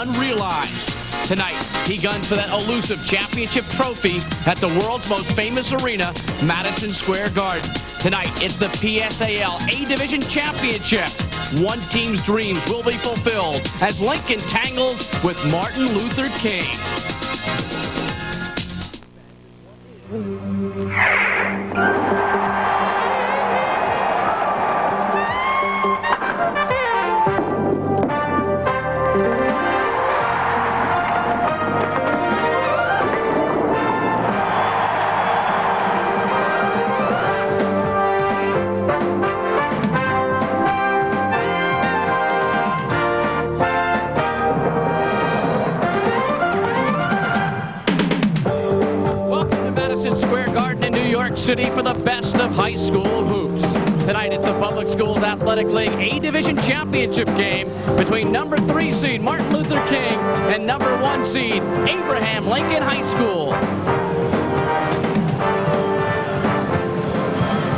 unrealized. Tonight, he guns for that elusive championship trophy at the world's most famous arena, Madison Square Garden. Tonight, it's the PSAL A-Division Championship. One team's dreams will be fulfilled as Lincoln tangles with Martin Luther King. City for the best of high school hoops. Tonight it's the Public Schools Athletic League A-Division Championship game between number 3 seed Martin Luther King and number 1 seed Abraham Lincoln High School.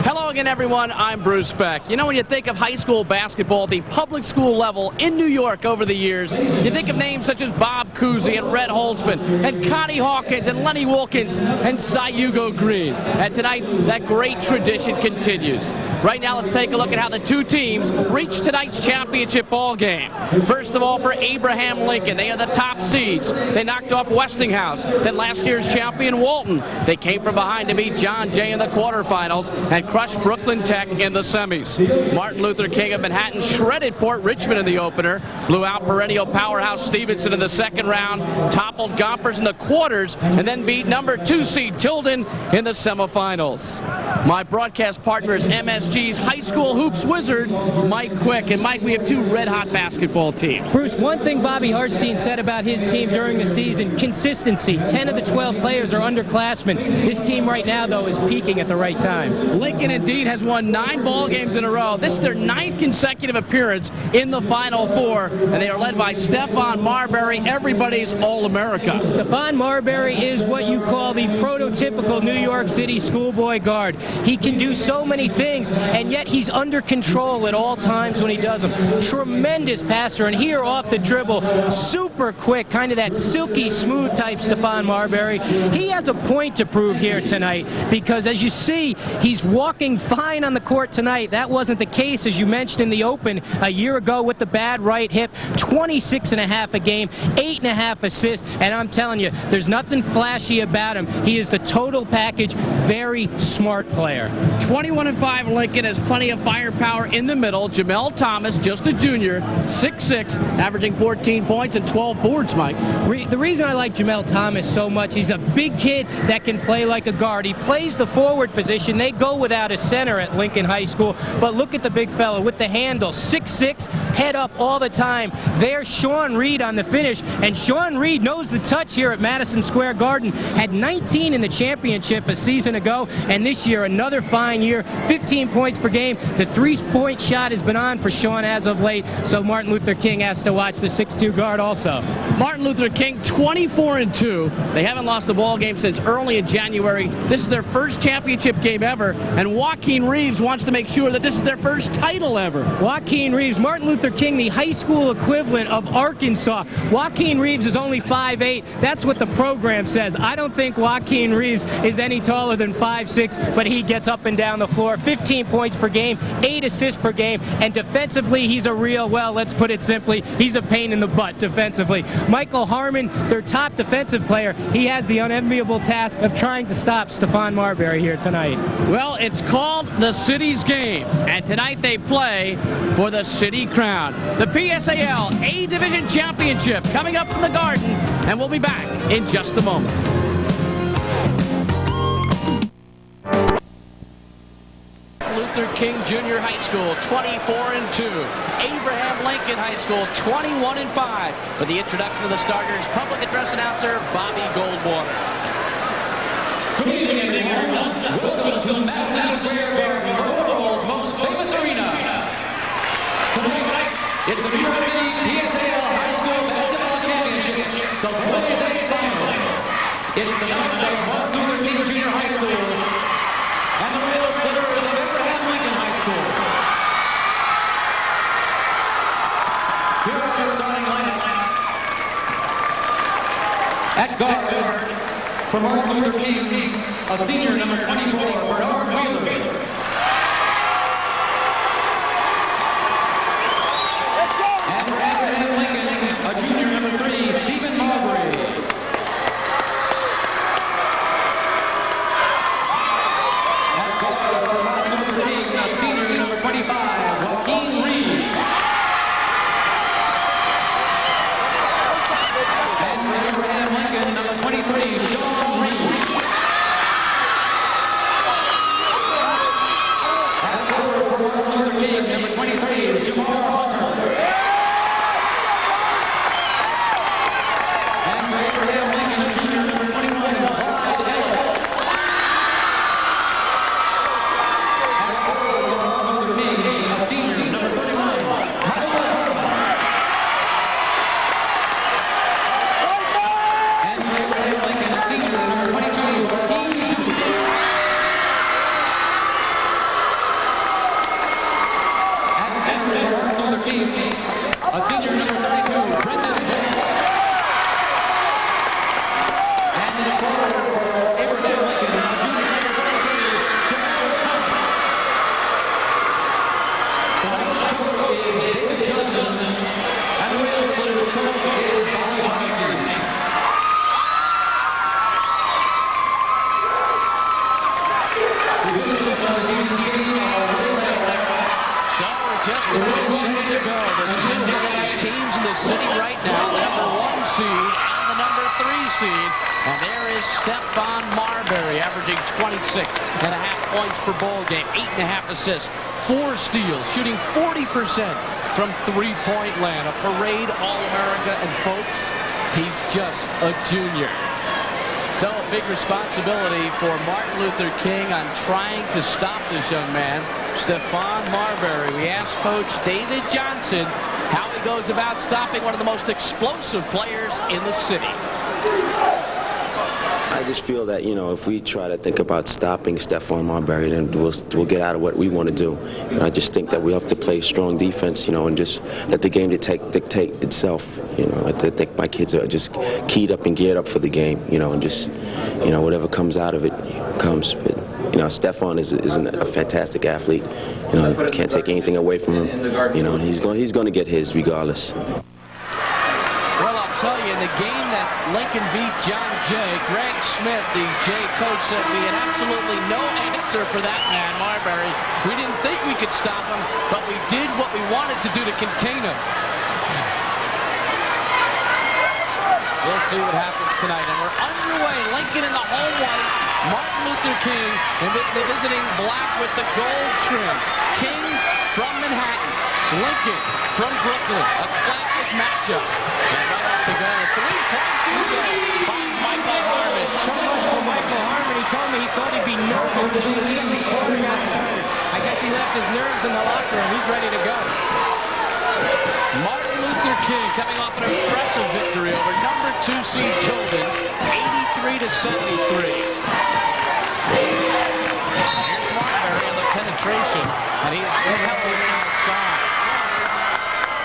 Hello again, everyone. I'm Bruce Beck. You know, when you think of high school basketball at the public school level in New York over the years, you think of names such as Bob Cousy and Red Holtzman and Connie Hawkins and Lenny Wilkins and Sayugo Green. And tonight, that great tradition continues. Right now, let's take a look at how the two teams reached tonight's championship ball game. First of all, for Abraham Lincoln, they are the top seeds. They knocked off Westinghouse, then last year's champion Walton. They came from behind to beat John Jay in the quarterfinals and crushed Brooklyn Tech in the semis. Martin Luther King of Manhattan shredded Port Richmond in the opener, blew out perennial powerhouse Stevenson in the second round, toppled Gompers in the quarters, and then beat number 2 seed Tilden in the semifinals. My broadcast partner is MSG's high school hoops wizard, Mike Quick. And Mike, we have two red-hot basketball teams. Bruce, one thing Bobby Hartstein said about his team during the season, consistency. 10 of the 12 players are underclassmen. This team right now, though, is peaking at the right time. Lincoln, indeed, has won 9 ball games in a row. This is their 9th consecutive appearance in the Final Four, and they are led by Stephon Marbury, everybody's All-America. Stephon Marbury is what you call the prototypical New York City schoolboy guard. He can do so many things, and yet he's under control at all times when he does them. Tremendous passer, and here off the dribble, super quick, kind of that silky smooth type Stephon Marbury. He has a point to prove here tonight, because as you see, he's walking fine on the court tonight. That wasn't the case, as you mentioned in the open a year ago with the bad right hip. 26.5 a game, 8.5 assists, and I'm telling you, there's nothing flashy about him. He is the total package, very smart player. 21-5 Lincoln has plenty of firepower in the middle. Jamel Thomas, just a junior, 6'6", averaging 14 points and 12 boards, Mike. The reason I like Jamel Thomas so much, he's a big kid that can play like a guard. He plays the forward position. They go without a center at Lincoln High School, but look at the big fella with the handle, 6'6", head up all the time. There's Sean Reed on the finish, and Sean Reed knows the touch here at Madison Square Garden. Had 19 in the championship a season ago, and this year another fine year, 15 points per game. The three-point shot has been on for Sean as of late, so Martin Luther King has to watch the 6'2" guard also. Martin Luther King, 24-2. They haven't lost a ball game since early in January. This is their first championship game ever, and Joaquin Reeves wants to make sure that this is their first title ever. Joaquin Reeves, Martin Luther King, the high school equivalent of Arkansas. Joaquin Reeves is only 5'8". That's what the program says. I don't think Joaquin Reeves is any taller than 5'6", but he gets up and down the floor. 15 points per game, 8 assists per game, and defensively, he's a real, well, let's put it simply, he's a pain in the butt defensively. Michael Harmon, their top defensive player, he has the unenviable task of trying to stop Stephon Marbury here tonight. Well, it's called the city's game, and tonight they play for the city crown. The PSAL A-Division Championship coming up from the Garden, and we'll be back in just a moment. Luther King Junior High School, 24-2. Abraham Lincoln High School, 21-5. For the introduction of the starters, public address announcer Bobby Goldwater. Good evening, everyone. Welcome to Madison Square Garden, the world's most famous arena. Tonight, it's the New York City PSAL High School Basketball Championships, the Boys A Final. It's the knights of Martin Luther King Junior High School and the rail splitters of Abraham Lincoln High School. Here are our starting lineups. At guard, from Martin Luther King, a senior, number 24, Bernard Wheeler. And for Abraham Lincoln, a junior, number 3, Stephon Marbury. At guard, for Martin Luther King, a senior, number 25, Joaquin Reed. And for Abraham Lincoln, number 23, Sean Reed. At forward for Martin Luther King, number 23, Jamar Hunter. And for Abraham Lincoln, a junior, number 21, Clyde Ellis. At forward for Martin Luther King, a senior, number 31, Michael Herman. And for Abraham Lincoln, a senior, number 22, Joaquin Dukes. At center for Martin Luther King, a senior, number 32, Brendan Vance. And in forward for Abraham Lincoln, a junior, number 33, Jamar Thomas. The Knights coach is David Johnson, and the Wales Splitters coach is Bobby Hostin. The officials on this evening's game are So we're just a quick second to go. The two biggest teams in the city right now, the number 1 seed and the number 3 seed. And there is Stephon Marbury, averaging 26.5 points per ball game, 8.5 assists, 4 steals, shooting 40% from three-point land. A parade All-America, and folks, he's just a junior. So a big responsibility for Martin Luther King on trying to stop this young man, Stephon Marbury. We asked Coach David Johnson how he goes about stopping one of the most explosive players in the city. I just feel that, you know, if we try to think about stopping Stephon Marbury, then we'll get out of what we want to do. And I just think that we have to play strong defense, you know, and just let the game dictate itself. You know, I think my kids are just keyed up and geared up for the game, you know, and just, you know, whatever comes out of it comes. But, you know, Stephon is a fantastic athlete. You know, can't take anything away from him. You know, and he's going to get his regardless. Well, I'll tell you, in the game that Lincoln beat John Jay, Greg Smith, the Jay coach, said we had absolutely no answer for that man, Marbury. We didn't think we could stop him, but we did what we wanted to do to contain him. We'll see what happens tonight. And we're underway. Lincoln in the home white. Martin Luther King and the visiting black with the gold trim. King from Manhattan. Lincoln from Brooklyn. A classic matchup. And right off the gun, a three-point field goal by Michael Harmon. So much for Michael Harmon. He told me he thought he'd be nervous until the second quarter got started. I guess he left his nerves in the locker room. He's ready to go. Martin Luther King coming off an impressive victory over number 2 seed Tilden, 83-73. Here's Marbury on the penetration, and he is heavily outside.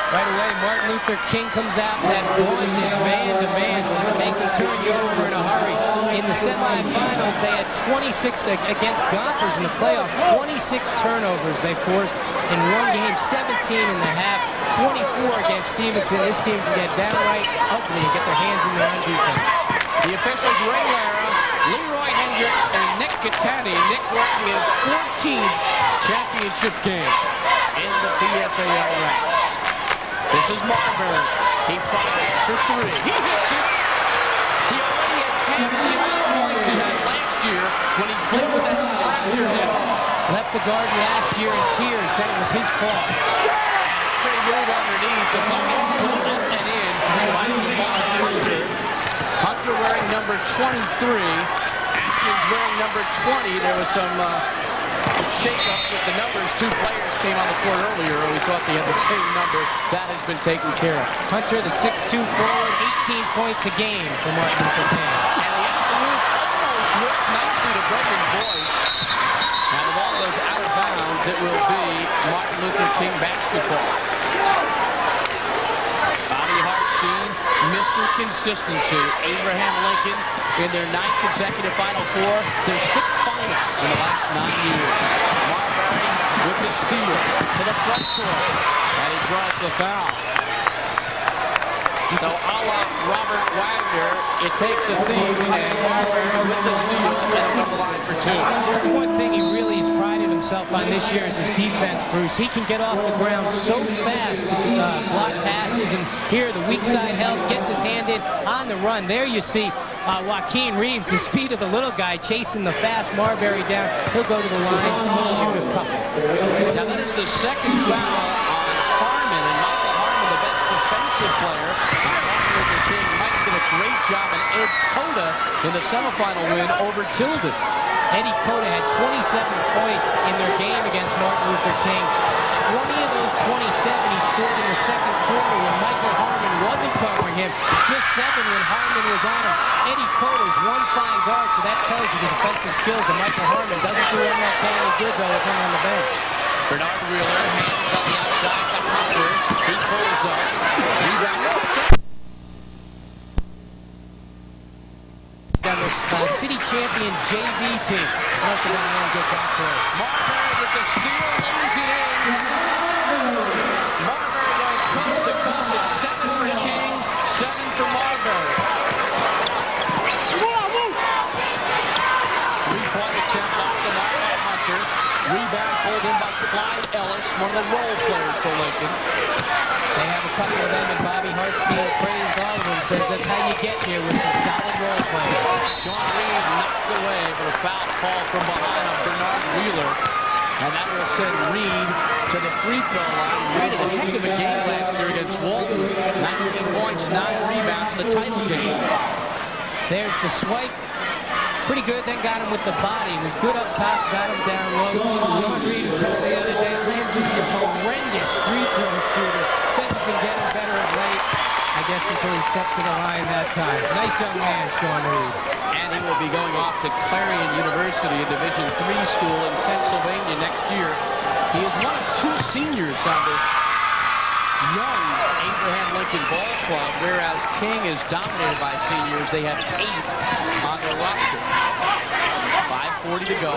Right away, Martin Luther King comes out that wanted man-to-man. They can turn you over in a hurry. In the semifinals, they had 26 against Gompers in the playoffs. 26 turnovers they forced in one game, 17 in the half, 24 against Stevenson. This team can get downright ugly and get their hands in there on defense. The officials, Ray Lara, Leroy Hendricks, and Nick Catani. Nick working his 14th championship game in the PSAL ranks. This is Marbury. He fires for 3. He hits it. He already has half the amount of points he had last year when he played with that fractured hip. Left the Garden last year in tears, said it was his fault. Pretty move underneath. The bucket put up and in by Jamar Hunter. Hunter wearing number 23. Atkins wearing number 20. There was some shake-up with the numbers. 2 players came on the court earlier. We thought they had the same number. That has been taken care of. Hunter, the 6'2" forward, 18 points a game for Martin Luther King. And the afternoon almost whipped nicely to Brendan Boyce. And the ball goes out of bounds. It will be Martin Luther King basketball. Bobby Hartstein missed Mr. Consistency. Abraham Lincoln in their 9th consecutive Final Four, their 6th final in the last 9 years. Marbury with the steal to the front court, and he draws the foul. So a la Robert Wagner, it takes a thief, and Marbury with the steal sets up the line for 2. That's one thing he really has prided himself on this year is his defense, Bruce. He can get off the ground so fast to block passes, and here the weak side help, gets his hand in on the run. There you see Joaquin Reeves, the speed of the little guy, chasing the fast Marbury down. He'll go to the line, shoot a couple. Now that is the 2nd foul on Harmon, and Michael Harmon, the best defensive player. Martin Luther King might have done a great job, and Ed Cota in the semifinal win over Tilden. Eddie Cota had 27 points in their game against Martin Luther King. 20 of those 27 he scored in the 2nd quarter when Michael Harmon wasn't covering him. Just 7 when Harmon was on him. Eddie Cota's one fine guard, so that tells you the defensive skills of Michael Harmon. Doesn't do MLK any good, though, with him on the bench. Bernard Wheeler, hands on the outside to Hunter. He pulls up. On the city champion JV team. Must have been a really good backcourt. Marbury with the steal, lays it in. Marbury going coast to coast. It's 7 for King, 7 for Marbury. Three-point attempt off the mark by Hunter. Rebound pulled in by Clyde Ellis, one of the role players for Lincoln. They have a couple of them, and Bobby Hartstein praised all of them, says that's how you get here with some solid role players. Sean Reed knocked away for a foul call from behind on Bernard Wheeler. And that will send Reed to the free throw line. Reed had a heck of a game last year against Walton. 19 points, 9 rebounds in the title game. There's the swipe. Pretty good, then got him with the body. Was good up top, got him down low. Sean Reed, who told the other day, Lamb just a horrendous free throw shooter. Says he's been getting better of late. I guess until he stepped to the line that time. Nice young man, Sean Reed. And he will be going off to Clarion University, a Division III school in Pennsylvania next year. He is one of 2 seniors on this young Abraham Lincoln Ball Club, whereas King is dominated by seniors. They have 8 on their roster. 5:40 to go.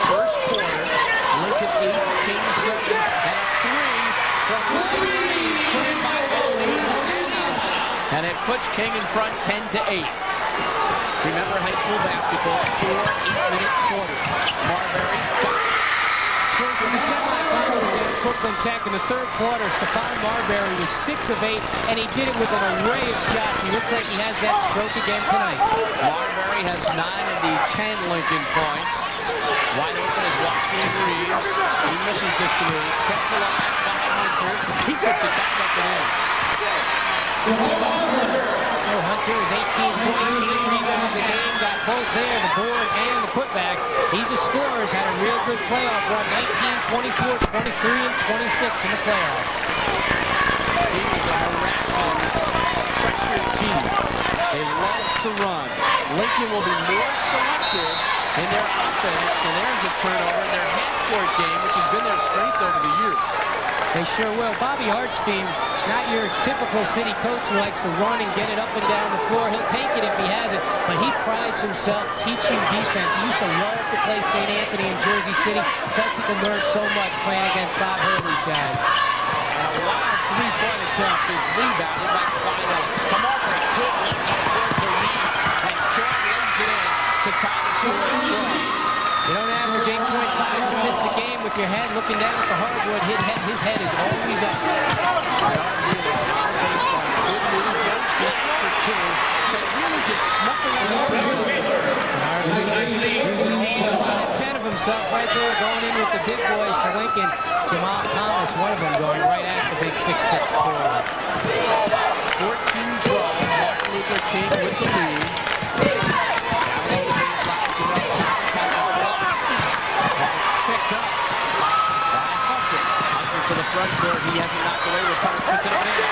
First quarter. Lincoln 8, King 7, and a 3 from Reeves. Put in by the lead. And it puts King in front 10-8. Remember high school basketball, 4 8-minute quarters. Marbury got it. Bruce, in the semifinals against Brooklyn Tech in the 3rd quarter, Stephon Marbury was 6 of 8, and he did it with an array of shots. He looks like he has that stroke again tonight. Marbury has 9 of the 10 Lincoln points. Wide open is Joaquin Reeves. He misses the 3. Kept alive by Hunter. He puts it back up and in. So Hunter is 18 points, 8 rebounds a game, got both there, the board and the putback. He's a scorer, has had a real good playoff run, 19, 24, 23, and 26 in the playoffs. He was a harassing freshman team. They love to run. Lincoln will be more selective in their offense, and there's a turnover in their half-court game, which has been their strength over the years. They sure will. Bobby Hartstein, not your typical city coach who likes to run and get it up and down the floor. He'll take it if he has it, but he prides himself teaching defense. He used to love to play St. Anthony in Jersey City. Felt he could learn so much playing against Bob Hurley's guys. A wild 3-point attempt is rebounded by Clyde Ellis. Come over, it's good. Towards the Reed, and Sean lays it in to tie the score. You don't average 8.5 assists a game with your head looking down at the hardwood. His head is always up. Really just smucking along. 5'10" of himself right there, going in with the big boys for Lincoln. Jamal Thomas, one of them, going right at the big 6'6" forward. 14-12, Martin Luther King with the lead. To the front court, he hasn't knocked away with punishment to the man.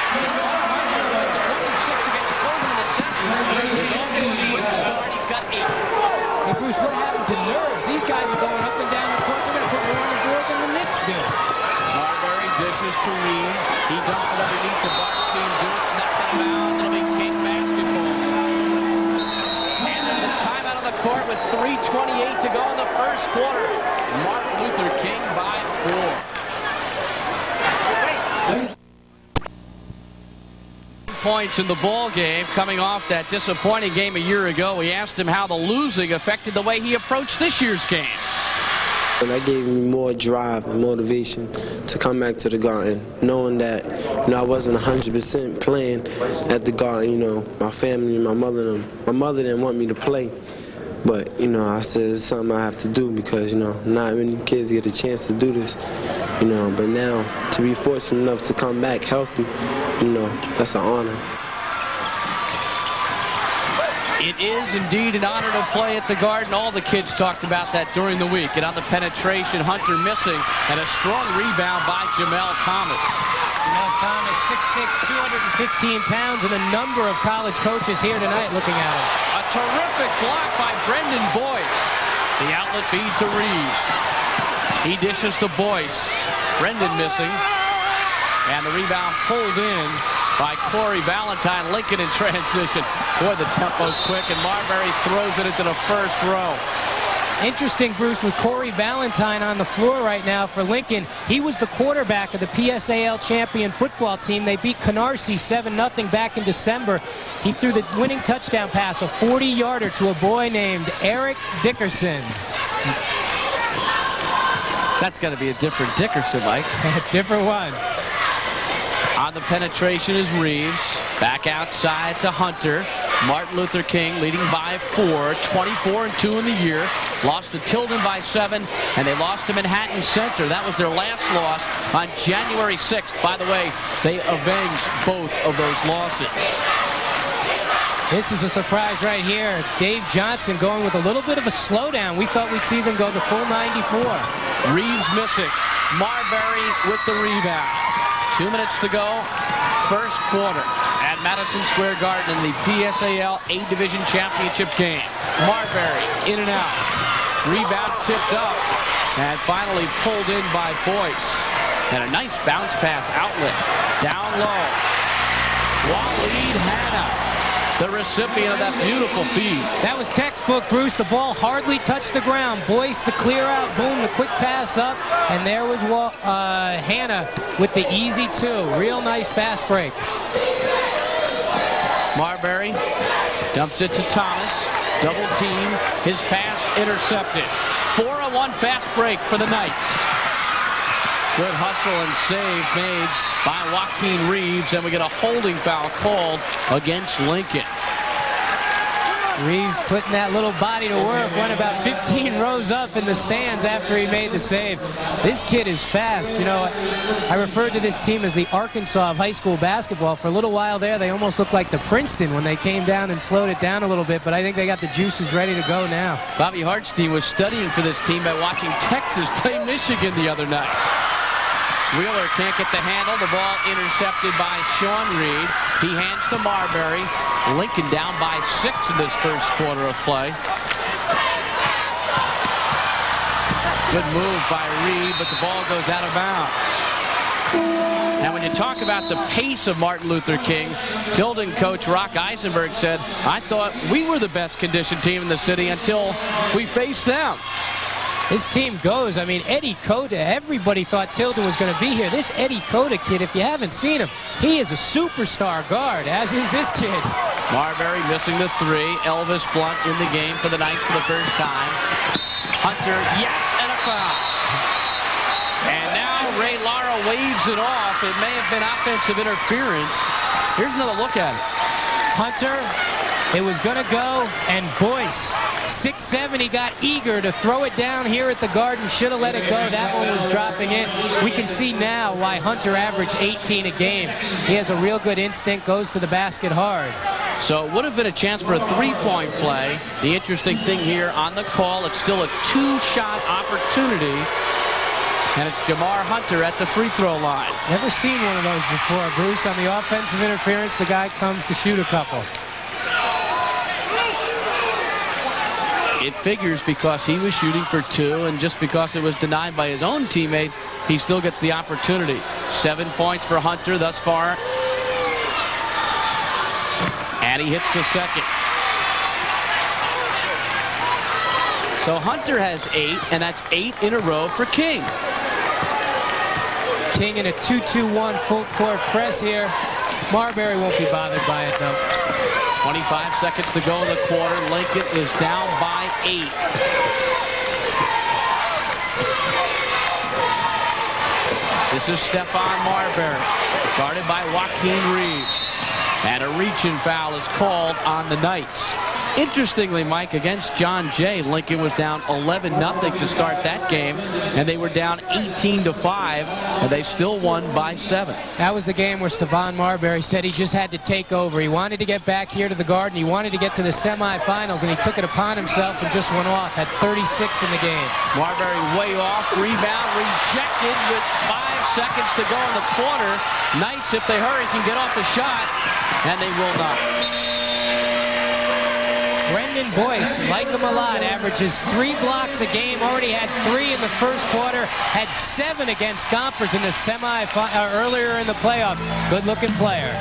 26 against Coleman in the semis. He's off to a good start. He's got 8. Hey, Bruce, what happened to nerves? These guys are going up and down the court. They're going to put more on the board than the Knicks do. Marbury dishes to Reed. He dumps it underneath the bar. Seeing Dukes knocking him out. It'll be King. 3:28 to go in the first quarter. Martin Luther King by 4. Points in the ball game coming off that disappointing game a year ago. We asked him how the losing affected the way he approached this year's game. And that gave me more drive and motivation to come back to the Garden, knowing that I wasn't 100% playing at the Garden. My family, my mother didn't want me to play, but I said it's something I have to do because not many kids get a chance to do this. But now to be fortunate enough to come back healthy, that's an honor. It is indeed an honor to play at the Garden. All the kids talked about that during the week. And on the penetration, Hunter missing, and a strong rebound by Jamel Thomas. Jamel Thomas, 6'6", 215 pounds, and a number of college coaches here tonight looking at him. A terrific block by Brendan Boyce. The outlet feed to Reeves. He dishes to Boyce. Brendan missing. And the rebound pulled in by Corey Valentine. Lincoln in transition. Boy, the tempo's quick, and Marbury throws it into the first row. Interesting, Bruce, with Corey Valentine on the floor right now for Lincoln. He was the quarterback of the PSAL champion football team. They beat Canarsie 7-0 back in December. He threw the winning touchdown pass, a 40-yarder, to a boy named Eric Dickerson. That's got to be a different Dickerson, Mike. A different one. On the penetration is Reeves. Back outside to Hunter. Martin Luther King leading by 4. 24-2 in the year. Lost to Tilden by 7, and they lost to Manhattan Center. That was their last loss on January 6th. By the way, they avenged both of those losses. This is a surprise right here. Dave Johnson going with a little bit of a slowdown. We thought we'd see them go the full 94. Reeves missing. Marbury with the rebound. 2 minutes to go. First quarter at Madison Square Garden in the PSAL A-Division Championship game. Marbury in and out. Rebound tipped up and finally pulled in by Boyce. And a nice bounce pass outlet. Down low. Waleed Hanna, the recipient of that beautiful feed. That was textbook, Bruce. The ball hardly touched the ground. Boyce, the clear out, boom, the quick pass up, and there was Hanna with the easy 2. Real nice fast break. Marbury dumps it to Thomas. Double team. His pass intercepted. 4-on-1 fast break for the Knights. Good hustle and save made by Joaquin Reeves, and we get a holding foul called against Lincoln. Reeves putting that little body to work, went about 15 rows up in the stands after he made the save. This kid is fast. I referred to this team as the Arkansas of high school basketball. For a little while there, they almost looked like the Princeton when they came down and slowed it down a little bit, but I think they got the juices ready to go now. Bobby Hartstein was studying for this team by watching Texas play Michigan the other night. Wheeler can't get the handle. The ball intercepted by Sean Reed. He hands to Marbury. Lincoln down by 6 in this first quarter of play. Good move by Reed, but the ball goes out of bounds. Now, when you talk about the pace of Martin Luther King, Tilden coach Rock Eisenberg said, I thought we were the best conditioned team in the city until we faced them. This team goes. I mean, Eddie Cota, everybody thought Tilden was going to be here. This Eddie Cota kid, if you haven't seen him, he is a superstar guard, as is this kid. Marbury missing the 3. Elvis Blunt in the game for the Knights for the first time. Hunter, yes, and a foul. And now Ray Lara waves it off. It may have been offensive interference. Here's another look at it. Hunter, it was going to go, and Boyce, 6'7", he got eager to throw it down here at the Garden. Should have let it go. That one was dropping in. We can see now why Hunter averaged 18 a game. He has a real good instinct, goes to the basket hard. So it would have been a chance for a 3-point play. The interesting thing here on the call, it's still a 2-shot opportunity. And it's Jamar Hunter at the free throw line. Never seen one of those before, Bruce. On the offensive interference, the guy comes to shoot a couple. It figures because he was shooting for 2, and just because it was denied by his own teammate, he still gets the opportunity. 7 points for Hunter thus far. And he hits the second. So Hunter has 8, and that's 8 in a row for King. King in a 2-2-1 full court press here. Marbury won't be bothered by it, though. 25 seconds to go in the quarter. Lincoln is down by 8. This is Stephon Marbury, guarded by Joaquin Reeves. And a reach-in foul is called on the Knights. Interestingly, Mike, against John Jay, Lincoln was down 11-0 to start that game, and they were down 18-5, and they still won by 7. That was the game where Stephon Marbury said he just had to take over. He wanted to get back here to the Garden. He wanted to get to the semifinals, and he took it upon himself and just went off. Had 36 in the game. Marbury way off. Rebound rejected with 5 seconds to go in the quarter. Knights, if they hurry, can get off the shot, and they will not. Brendan Boyce, like him a lot, averages 3 blocks a game. Already had 3 in the first quarter. Had 7 against Gompers in the earlier in the playoffs. Good-looking player.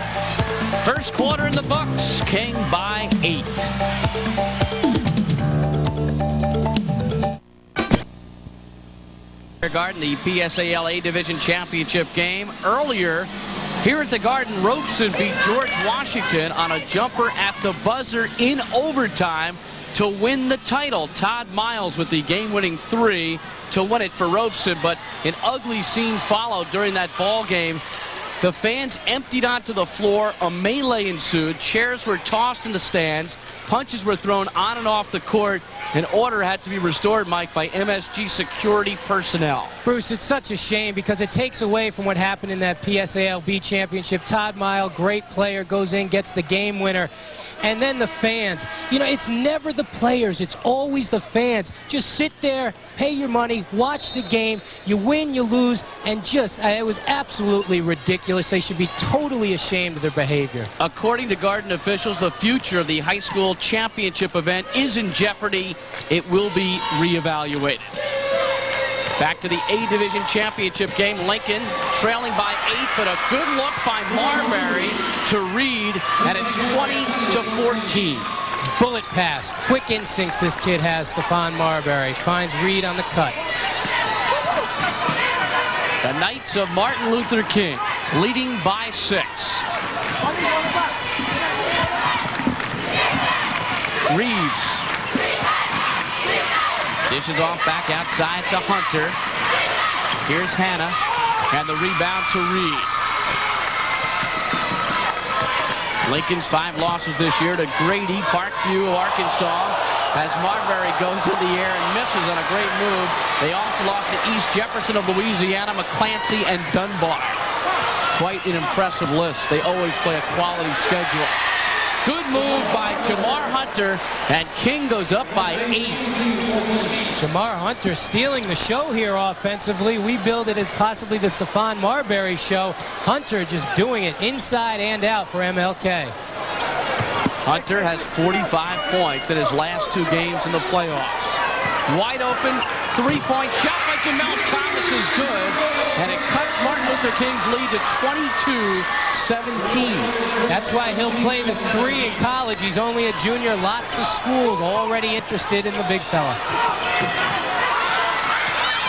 First quarter in the books. King by 8. Garden, the PSAL A Division Championship game. Earlier, here at the Garden, Robeson beat George Washington on a jumper at the buzzer in overtime to win the title. Todd Miles with the game-winning 3 to win it for Robeson, but an ugly scene followed during that ball game. The fans emptied onto the floor. A melee ensued. Chairs were tossed in the stands. Punches were thrown on and off the court. An order had to be restored, Mike, by MSG security personnel. Bruce, it's such a shame because it takes away from what happened in that PSAL B championship. Todd Miles, great player, goes in, gets the game winner. And then the fans. You know, it's never the players. It's always the fans. Just sit there, pay your money, watch the game. You win, you lose, and just, it was absolutely ridiculous. They should be totally ashamed of their behavior. According to Garden officials, the future of the high school championship event is in jeopardy. It will be reevaluated. Back to the A Division Championship game. Lincoln trailing by 8, but a good look by Marbury to Reed, and it's 20-14. Bullet pass. Quick instincts this kid has, Stephon Marbury. Finds Reed on the cut. The Knights of Martin Luther King leading by 6. Reeves dishes off back outside to Hunter. Here's Hanna, and the rebound to Reed. Lincoln's 5 losses this year to Grady, Parkview of Arkansas, as Marbury goes in the air and misses on a great move. They also lost to East Jefferson of Louisiana, McClancy, and Dunbar. Quite an impressive list. They always play a quality schedule. Good move by Jamar Hunter, and King goes up by 8. Jamar Hunter stealing the show here offensively. We billed it as possibly the Stephon Marbury show. Hunter just doing it inside and out for MLK. Hunter has 45 points in his last 2 games in the playoffs. Wide open, 3-point shot by Jamel Thomas is good, and it cuts Martin Luther King's lead to 22-17. That's why he'll play the 3 in college. He's only a junior. Lots of schools already interested in the big fella.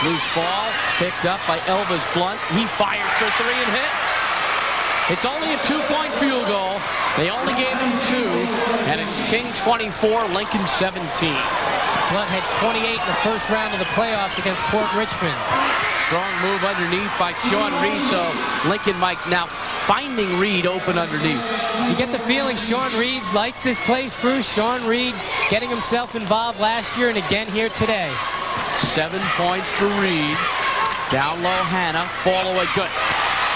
Loose ball picked up by Elvis Blunt. He fires for 3 and hits. It's only a 2-point field goal. They only gave him 2, and it's King 24, Lincoln 17. Blunt had 28 in the first round of the playoffs against Port Richmond. Strong move underneath by Sean Reed, so Lincoln Mike now finding Reed open underneath. You get the feeling Sean Reed likes this place, Bruce. Sean Reed getting himself involved last year and again here today. 7 points for Reed. Down low, Hanna. Fall away, good.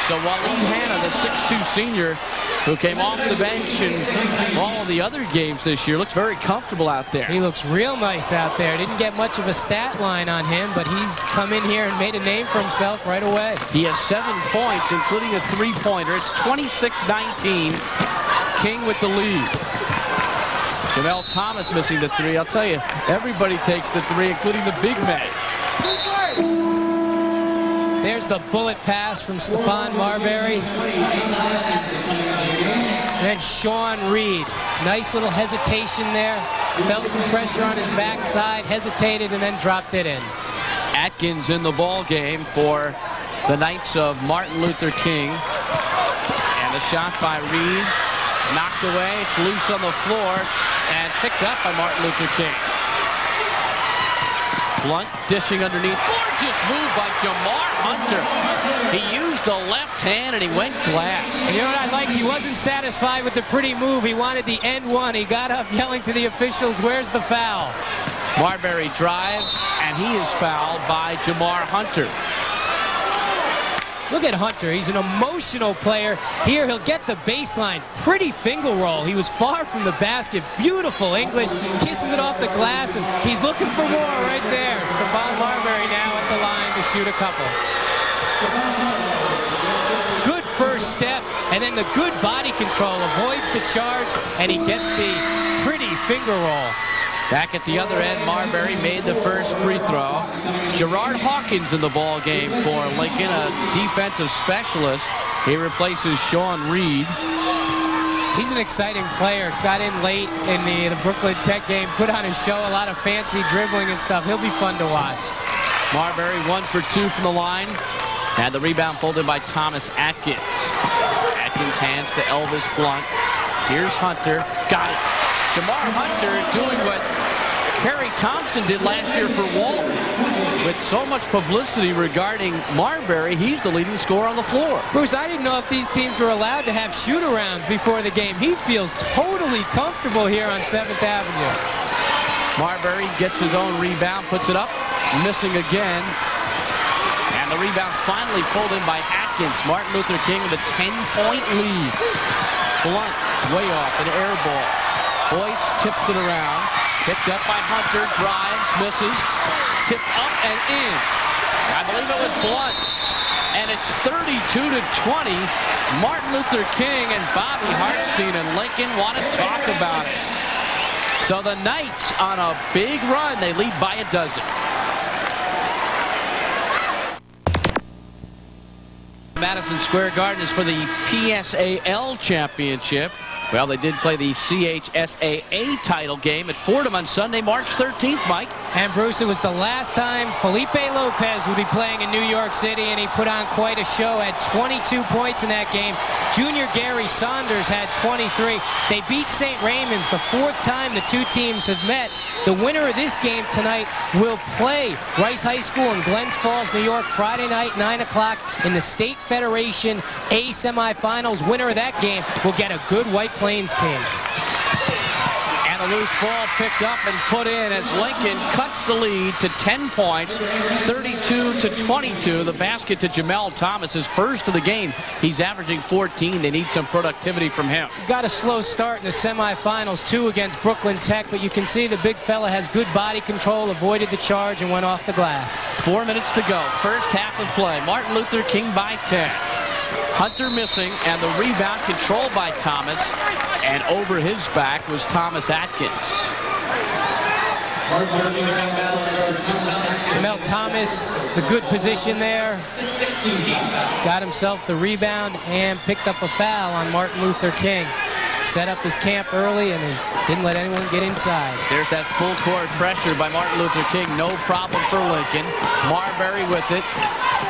So Waleed Hanna, the 6'2 senior, who came off the bench in all of the other games this year, looks very comfortable out there. He looks real nice out there. Didn't get much of a stat line on him, but he's come in here and made a name for himself right away. He has 7 points, including a 3-pointer. It's 26-19. King with the lead. Jamel Thomas missing the 3. I'll tell you, everybody takes the 3, including the big man. There's the bullet pass from Stephon Marbury. And then Sean Reed. Nice little hesitation there. Felt some pressure on his backside, hesitated, and then dropped it in. Atkins in the ball game for the Knights of Martin Luther King. And the shot by Reed. Knocked away. It's loose on the floor and picked up by Martin Luther King. Blunt dishing underneath. Gorgeous move by Jamar Hunter. He used the left hand and he went glass. And you know what I like? He wasn't satisfied with the pretty move. He wanted the end one. He got up yelling to the officials, "Where's the foul?" Marbury drives and he is fouled by Jamar Hunter. Look at Hunter. He's an emotional player. Here, he'll get the baseline. Pretty finger roll. He was far from the basket. Beautiful English. Kisses it off the glass, and he's looking for more right there. Stephon Marbury now at the line to shoot a couple. Good first step, and then the good body control. Avoids the charge, and he gets the pretty finger roll. Back at the other end, Marbury made the first free throw. Gerard Hawkins in the ball game for Lincoln, a defensive specialist. He replaces Sean Reed. He's an exciting player. Got in late in the Brooklyn Tech game, put on a show, a lot of fancy dribbling and stuff. He'll be fun to watch. Marbury 1 for 2 from the line. And the rebound pulled in by Thomas Atkins. Atkins hands to Elvis Blunt. Here's Hunter. Got it. Jamar Hunter doing what Kerry Thompson did last year for Walton. With so much publicity regarding Marbury, he's the leading scorer on the floor. Bruce, I didn't know if these teams were allowed to have shoot-arounds before the game. He feels totally comfortable here on 7th Avenue. Marbury gets his own rebound, puts it up, missing again. And the rebound finally pulled in by Atkins. Martin Luther King with a 10-point lead. Blunt way off, an air ball. Boyce tips it around. Picked up by Hunter, drives, misses. Tipped up and in. I believe it was Blunt. And it's 32-20. Martin Luther King and Bobby Hartstein and Lincoln want to talk about it. So the Knights on a big run. They lead by a dozen. Madison Square Garden is for the PSAL championship. Well, they did play the CHSAA title game at Fordham on Sunday, March 13th, Mike. And Bruce, it was the last time Felipe Lopez would be playing in New York City, and he put on quite a show, had 22 points in that game. Junior Gary Saunders had 23. They beat St. Raymond's the 4th time the two teams have met. The winner of this game tonight will play Rice High School in Glens Falls, New York, Friday night, 9 o'clock in the State Federation A semifinals. Winner of that game will get a good White Plains team. And a loose ball picked up and put in as Lincoln cuts the lead to 10 points, 32-22. The basket to Jamel Thomas, his first of the game. He's averaging 14. They need some productivity from him. Got a slow start in the semifinals, 2 against Brooklyn Tech, but you can see the big fella has good body control, avoided the charge, and went off the glass. 4 minutes to go. First half of play. Martin Luther King by 10. Hunter missing, and the rebound controlled by Thomas, and over his back was Thomas Atkins. Jamel Thomas, the good position there, got himself the rebound and picked up a foul on Martin Luther King. Set up his camp early, and he didn't let anyone get inside. There's that full court pressure by Martin Luther King. No problem for Lincoln. Marbury with it.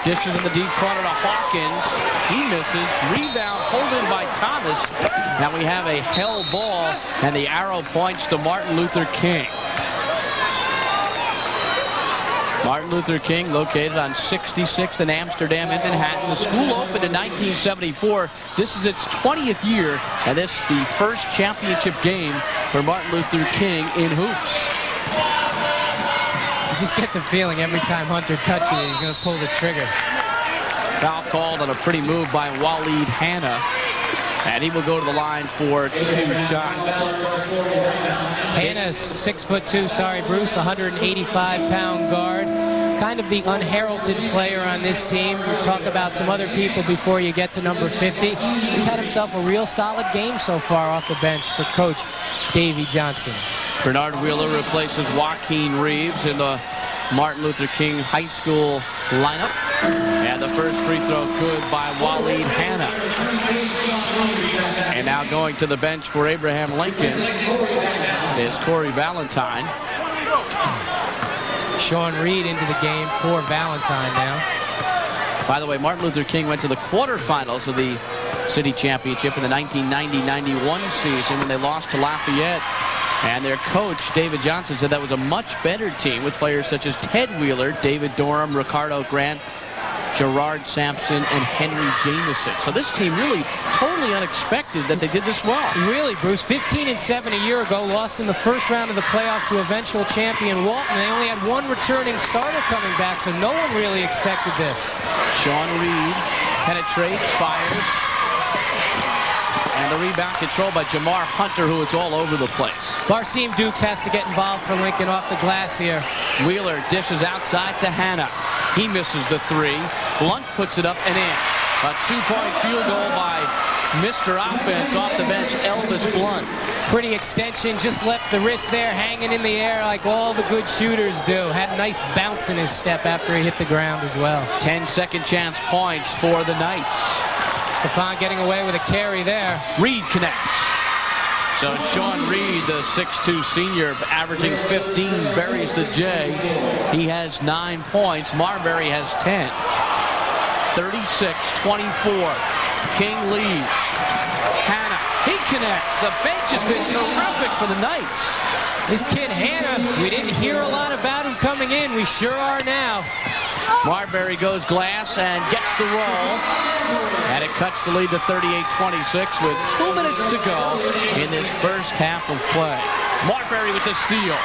Dishes in the deep corner to Hawkins. He misses. Rebound pulled in by Thomas. Now we have a hell ball, and the arrow points to Martin Luther King. Martin Luther King, located on 66th and Amsterdam in Manhattan. The school opened in 1974. This is its 20th year, and this is the first championship game for Martin Luther King in hoops. You just get the feeling every time Hunter touches it, he's going to pull the trigger. Foul called on a pretty move by Waleed Hanna, and he will go to the line for 2 shots. Hanna's 6'2", sorry Bruce, 185-pound guard. Kind of the unheralded player on this team. We'll talk about some other people before you get to number 50. He's had himself a real solid game so far off the bench for Coach Davey Johnson. Bernard Wheeler replaces Joaquin Reeves in the Martin Luther King High School lineup. And the first free throw good by Waleed Hanna. And now going to the bench for Abraham Lincoln is Corey Valentine. Sean Reed into the game for Valentine now. By the way, Martin Luther King went to the quarterfinals of the city championship in the 1990-91 season when they lost to Lafayette. And their coach, David Johnson, said that was a much better team with players such as Ted Wheeler, David Dorham, Ricardo Grant, Gerard Sampson, and Henry Jamison. So this team really totally unexpected that they did this well. Really, Bruce. 15-7 a year ago, lost in the first round of the playoffs to eventual champion Walton. They only had one returning starter coming back, so no one really expected this. Sean Reed penetrates, fires. And the rebound controlled by Jamar Hunter, who is all over the place. Barseem Dukes has to get involved for Lincoln off the glass here. Wheeler dishes outside to Hanna. He misses the three. Blunt puts it up and in. A two-point field goal by Mr. Offense off the bench, Elvis Blunt. Pretty extension, just left the wrist there hanging in the air like all the good shooters do. Had a nice bounce in his step after he hit the ground as well. 10 second chance points for the Knights. Stephon getting away with a carry there. Reed connects. So Sean Reed, the 6'2 senior, averaging 15, buries the J. He has 9 points. Marbury has 10. 36-24. King leads. Hanna, he connects. The bench has been terrific for the Knights. This kid Hanna, we didn't hear a lot about him coming in. We sure are now. Marbury goes glass and gets the roll. And it cuts the lead to 38-26 with 2 minutes to go in this first half of play. Marbury with the steal.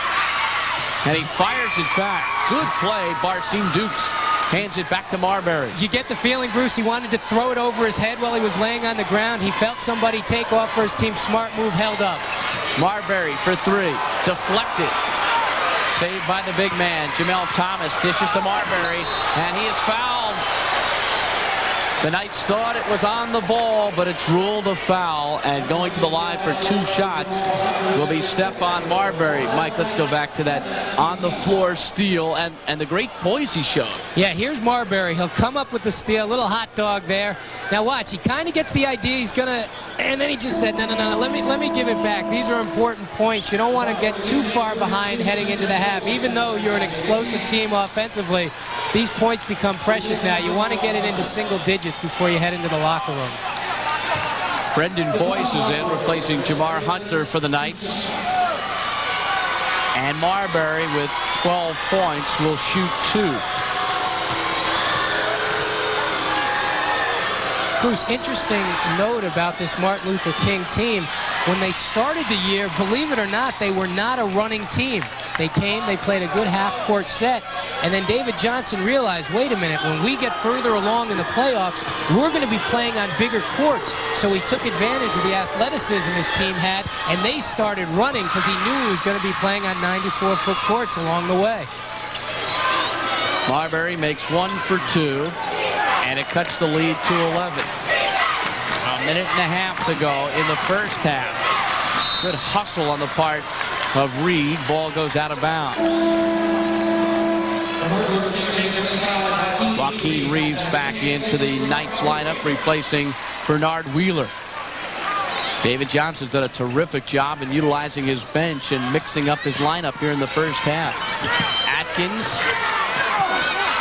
And he fires it back. Good play. Barseem Dukes hands it back to Marbury. Did you get the feeling, Bruce, he wanted to throw it over his head while he was laying on the ground? He felt somebody take off for his team. Smart move, held up. Marbury for three. Deflected. Saved by the big man. Jamel Thomas dishes to Marbury, and he is fouled. The Knights thought it was on the ball, but it's ruled a foul, and going to the line for 2 shots will be Stephon Marbury. Mike, let's go back to that on-the-floor steal and the great poise he showed. Yeah, here's Marbury. He'll come up with the steal, little hot dog there. Now watch, he kind of gets the idea he's going to, and then he just said, no, let me give it back. These are important points. You don't want to get too far behind heading into the half. Even though you're an explosive team offensively, these points become precious now. You want to get it into single digits before you head into the locker room. Brendan Boyce is in, replacing Jamar Hunter for the Knights. And Marbury with 12 points will shoot 2. Bruce, interesting note about this Martin Luther King team. When they started the year, believe it or not, they were not a running team. They came, they played a good half-court set, and then David Johnson realized, wait a minute, when we get further along in the playoffs, we're going to be playing on bigger courts. So he took advantage of the athleticism his team had, and they started running because he knew he was going to be playing on 94-foot courts along the way. Marbury makes 1 for 2, and it cuts the lead to 11. A minute and a half to go in the first half. Good hustle on the part of Reed. Ball goes out of bounds. Joaquin Reeves back into the Knights lineup, replacing Bernard Wheeler. David Johnson's done a terrific job in utilizing his bench and mixing up his lineup here in the first half. Atkins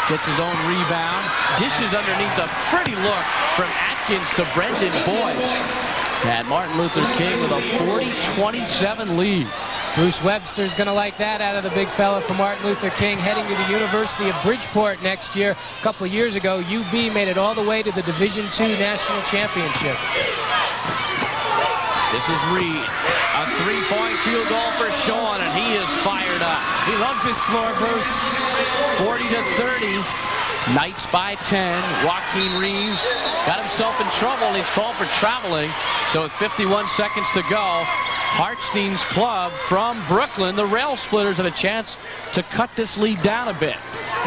gets his own rebound. Dishes underneath. A pretty look from Atkins to Brendan Boyce. And Martin Luther King with a 40-27 lead. Bruce Webster's going to like that out of the big fella for Martin Luther King, heading to the University of Bridgeport next year. A couple of years ago, UB made it all the way to the Division II National Championship. This is Reed. A 3-point field goal for Sean, and he is fired up. He loves this floor, Bruce. 40-30. Knights by 10. Joaquin Reeves got himself in trouble. He's called for traveling. So with 51 seconds to go, Hartstein's club from Brooklyn, the Rail Splitters, have a chance to cut this lead down a bit.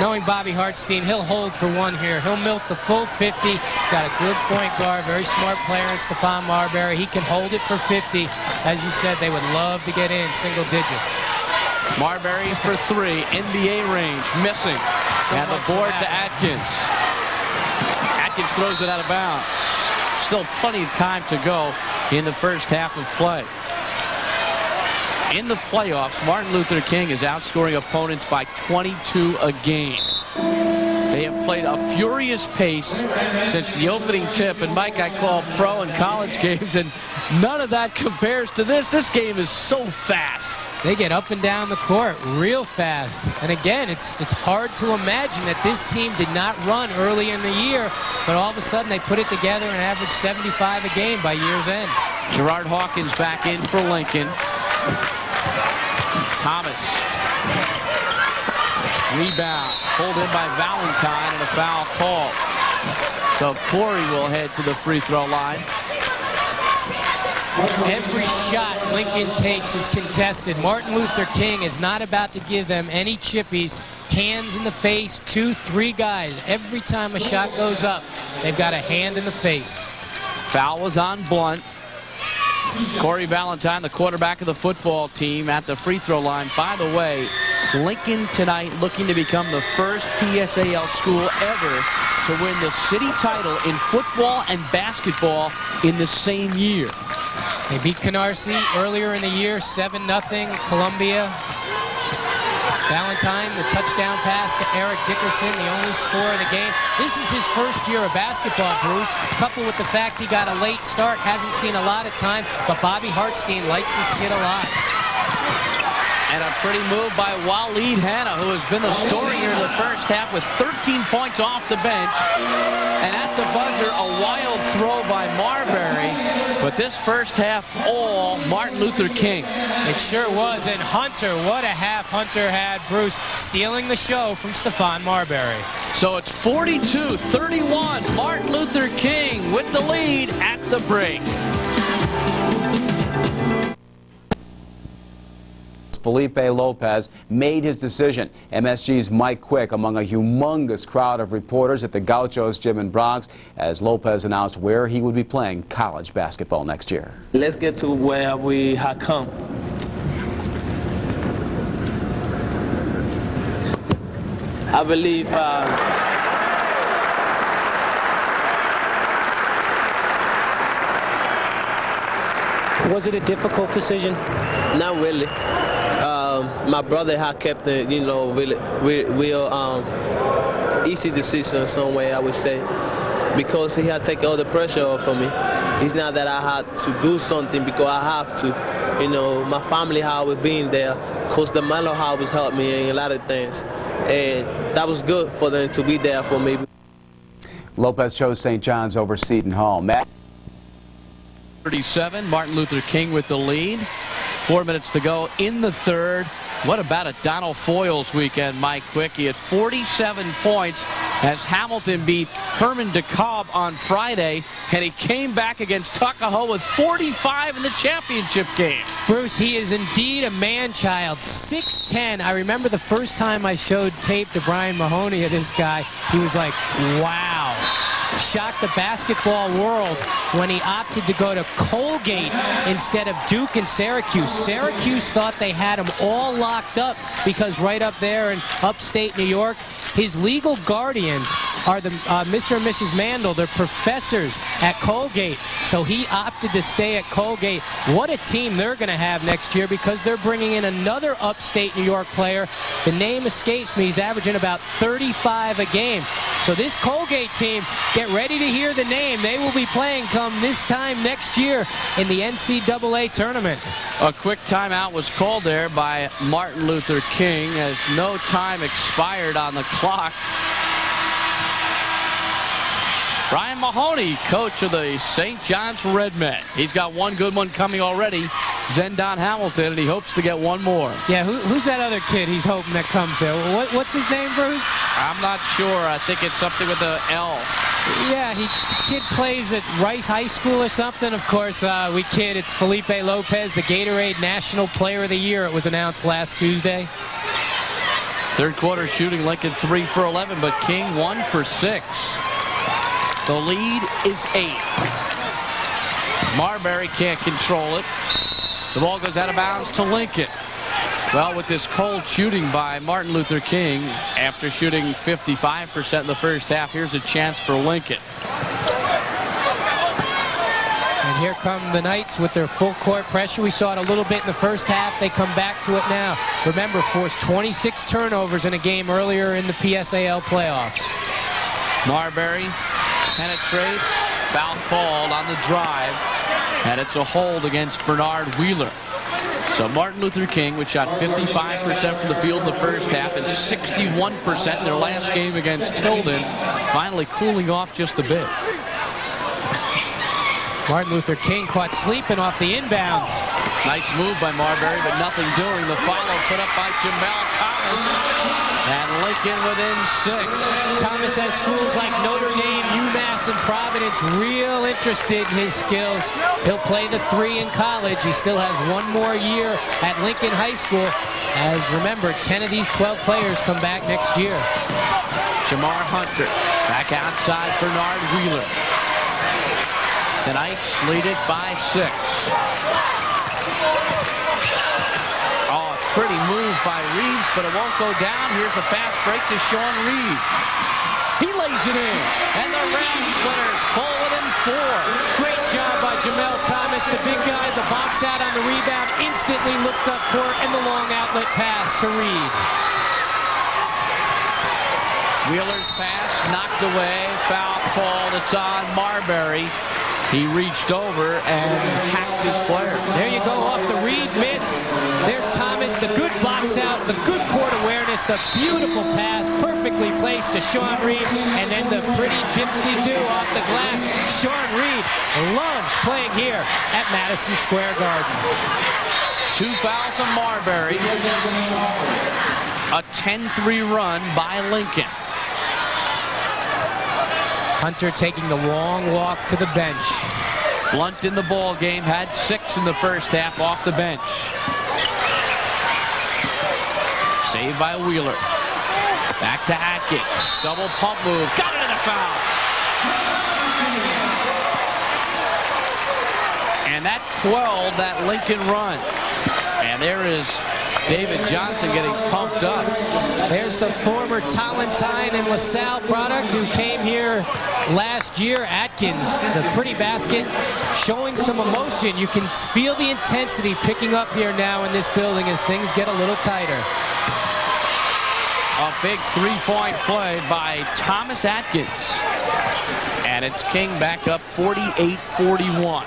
Knowing Bobby Hartstein, he'll hold for one here. He'll milk the full 50. He's got a good point guard, very smart player in Stephon Marbury. He can hold it for 50. As you said, they would love to get in single digits. Marbury for 3, NBA range, missing. And the board to Atkins. Atkins throws it out of bounds. Still plenty of time to go in the first half of play. In the playoffs, Martin Luther King is outscoring opponents by 22 a game. They have played a furious pace since the opening tip. And Mike, I call pro and college games, and none of that compares to this. This game is so fast. They get up and down the court real fast. And again, it's hard to imagine that this team did not run early in the year, but all of a sudden they put it together and averaged 75 a game by year's end. Gerard Hawkins back in for Lincoln. Thomas. Rebound. Pulled in by Valentine and a foul call. So Corey will head to the free throw line. Every shot Lincoln takes is contested. Martin Luther King is not about to give them any chippies. Hands in the face, 2, 3 guys. Every time a shot goes up, they've got a hand in the face. Foul was on Blunt. Corey Valentine, the quarterback of the football team, at the free throw line. By the way, Lincoln tonight looking to become the first PSAL school ever to win the city title in football and basketball in the same year. They beat Canarsie earlier in the year, 7-0, Columbia. Valentine, the touchdown pass to Eric Dickerson, the only scorer of the game. This is his first year of basketball, Bruce, coupled with the fact he got a late start, hasn't seen a lot of time, but Bobby Hartstein likes this kid a lot. And a pretty move by Waleed Hanna, who has been the story here in the first half with 13 points off the bench. And at the buzzer, a wild throw by Marbury. But this first half, all Martin Luther King. It sure was. And Hunter, what a half Hunter had, Bruce, stealing the show from Stephon Marbury. So it's 42-31. Martin Luther King with the lead at the break. Felipe Lopez made his decision. MSG's Mike Quick among a humongous crowd of reporters at the Gauchos gym in Bronx as Lopez announced where he would be playing college basketball next year. Let's get to where we have come. I believe Was it a difficult decision? not really. My brother had kept the, real easy decision some way, I would say, because he had taken all the pressure off of me. It's not that I had to do something because I have to. My family had always been there. Coach DeMello had always helped me in a lot of things. And that was good for them to be there for me. Lopez chose St. John's over Seton Hall. 37, Martin Luther King with the lead. 4 minutes to go in the third. What about a Donald Foyles weekend, Mike Quick? He had 47 points as Hamilton beat Herman DeKalb on Friday, and he came back against Tuckahoe with 45 in the championship game. Bruce, he is indeed a man-child, 6'10". I remember the first time I showed tape to Brian Mahoney of this guy, he was like, wow. Shocked the basketball world when he opted to go to Colgate instead of Duke and Syracuse. Syracuse thought they had him all locked up because right up there in upstate New York, his legal guardians are the Mr. and Mrs. Mandel. They're professors at Colgate. So he opted to stay at Colgate. What a team they're going to have next year because they're bringing in another upstate New York player. The name escapes me. He's averaging about 35 a game. So this Colgate team, get ready to hear the name. They will be playing come this time next year in the NCAA tournament. A quick timeout was called there by Martin Luther King as no time expired on the clock. Brian Mahoney, coach of the St. John's Redmen. He's got one good one coming already, Zendon Hamilton, and he hopes to get one more. Yeah, who's that other kid he's hoping that comes there? What's his name, Bruce? I'm not sure. I think it's something with an L. Yeah, kid plays at Rice High School or something. Of course, we kid. It's Felipe Lopez, the Gatorade National Player of the Year. It was announced last Tuesday. Third quarter shooting, Lincoln 3 for 11, but King 1 for 6. The lead is 8. Marbury can't control it. The ball goes out of bounds to Lincoln. Well, with this cold shooting by Martin Luther King, after shooting 55% in the first half, here's a chance for Lincoln. And here come the Knights with their full court pressure. We saw it a little bit in the first half. They come back to it now. Remember, forced 26 turnovers in a game earlier in the PSAL playoffs. Marbury penetrates, foul called on the drive, and it's a hold against Bernard Wheeler. So Martin Luther King, which shot 55% from the field in the first half and 61% in their last game against Tilden, finally cooling off just a bit. Martin Luther King caught sleeping off the inbounds. Nice move by Marbury, but nothing doing. The follow put up by Jamar Thomas, and Lincoln within 6. Thomas has schools like Notre Dame, UMass, and Providence real interested in his skills. He'll play the 3 in college. He still has 1 more year at Lincoln High School. As remember, 10 of these 12 players come back next year. Jamar Hunter back outside Bernard Wheeler. The Knights lead it by 6. Oh, pretty move by Reeves, but it won't go down. Here's a fast break to Sean Reed. He lays it in, and the Round Splitters pull within 4. Great job by Jamel Thomas, the big guy, the box out on the rebound, instantly looks up court, and the long outlet pass to Reed. Wheeler's pass knocked away, foul called. It's on Marbury. He reached over and hacked his player. There you go, off the Reed miss. There's Thomas, the good box out, the good court awareness, the beautiful pass, perfectly placed to Sean Reed, and then the pretty dipsy-do off the glass. Sean Reed loves playing here at Madison Square Garden. 2 fouls on Marbury. A 10-3 run by Lincoln. Hunter taking the long walk to the bench. Blunt in the ball game, had 6 in the first half off the bench. Saved by Wheeler. Back to Atkins. Double pump move. Got it in a foul. And that quelled that Lincoln run. And there is David Johnson getting pumped up. There's the former Tolentine and LaSalle product who came here last year. Atkins, the pretty basket, showing some emotion. You can feel the intensity picking up here now in this building as things get a little tighter. A big 3-point play by Thomas Atkins. And it's King back up 48-41.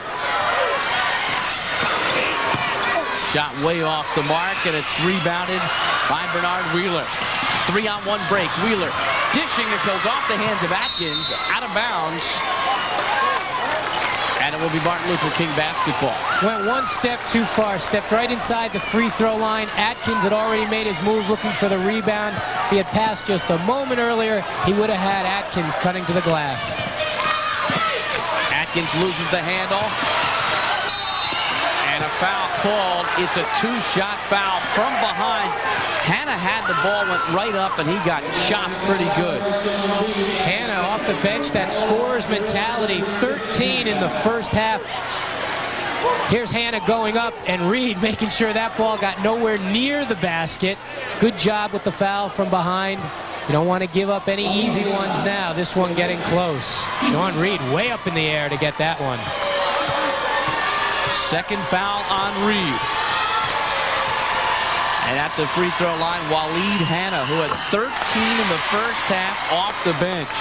Shot way off the mark, and it's rebounded by Bernard Wheeler. 3-on-1 break. Wheeler dishing. It goes off the hands of Atkins, out of bounds. And it will be Martin Luther King basketball. Went 1 step too far. Stepped right inside the free throw line. Atkins had already made his move looking for the rebound. If he had passed just a moment earlier, he would have had Atkins cutting to the glass. Atkins loses the handle. And a foul called. It's a 2-shot foul from behind. Hannah had the ball, went right up, and he got chopped pretty good. Hannah off the bench, that scorer's mentality. 13 in the first half. Here's Hannah going up, and Reed making sure that ball got nowhere near the basket. Good job with the foul from behind. You don't want to give up any easy ones now. This one getting close. Sean Reed way up in the air to get that one. Second foul on Reed. And at the free throw line, Waleed Hannah, who had 13 in the first half off the bench.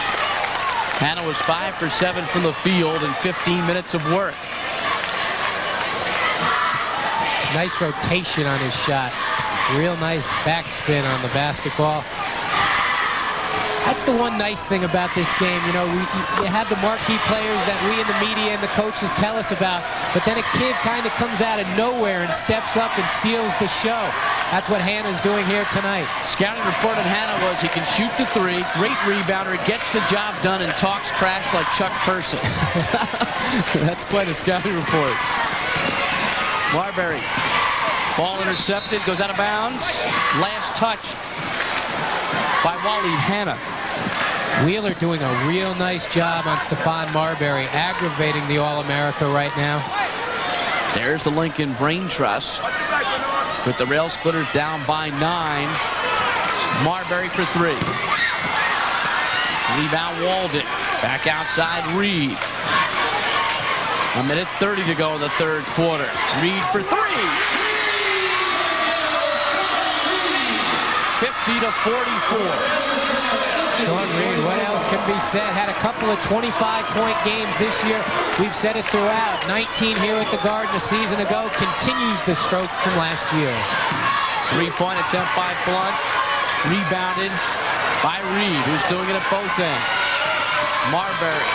Hannah was 5 for 7 from the field in 15 minutes of work. Nice rotation on his shot. Real nice backspin on the basketball. That's the one nice thing about this game. You know, you have the marquee players that we in the media and the coaches tell us about, but then a kid kind of comes out of nowhere and steps up and steals the show. That's what Hannah's doing here tonight. Scouting report on Hannah was he can shoot the 3, great rebounder, gets the job done, and talks trash like Chuck Person. That's quite a scouting report. Marbury, ball intercepted, goes out of bounds. Last touch by Waleed Hannah. Wheeler doing a real nice job on Stephon Marbury, aggravating the All-America right now. There's the Lincoln Brain Trust with the Rail Splitters down by 9. Marbury for 3. Rebound Walden. Back outside Reed. 1:30 to go in the third quarter. Reed for 3. 50-44. Sean Reed, what else can be said? Had a couple of 25-point games this year. We've said it throughout. 19 here at the Garden a season ago. Continues the stroke from last year. 3-point attempt by Blunt. Rebounded by Reed, who's doing it at both ends. Marbury.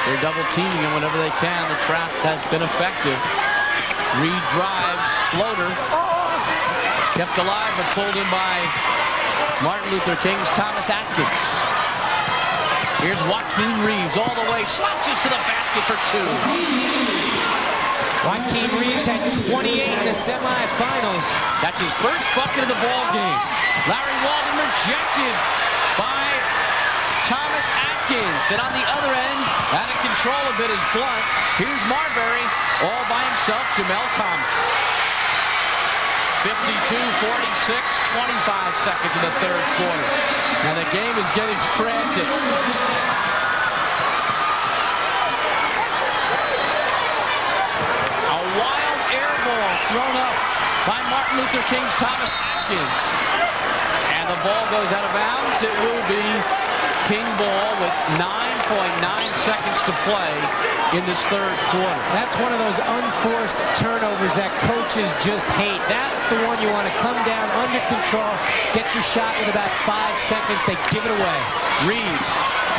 They're double teaming him whenever they can. The trap has been effective. Reed drives. Floater. Kept alive but pulled in by Martin Luther King's Thomas Atkins. Here's Joaquin Reeves all the way. Slashes to the basket for 2. Joaquin Reeves had 28 in the semifinals. That's his first bucket of the ball game. Larry Walden rejected by Thomas Atkins. And on the other end, out of control a bit is Blunt. Here's Marbury all by himself to Mel Thomas. 52-46, 25 seconds in the third quarter. Now the game is getting frantic. A wild air ball thrown up by Martin Luther King's Thomas Atkins. And the ball goes out of bounds. It will be King ball with 9.9 seconds to play in this third quarter. That's one of those unforced turnovers that coaches just hate. That's the one you want to come down under control, get your shot with about 5 seconds. They give it away. Reeves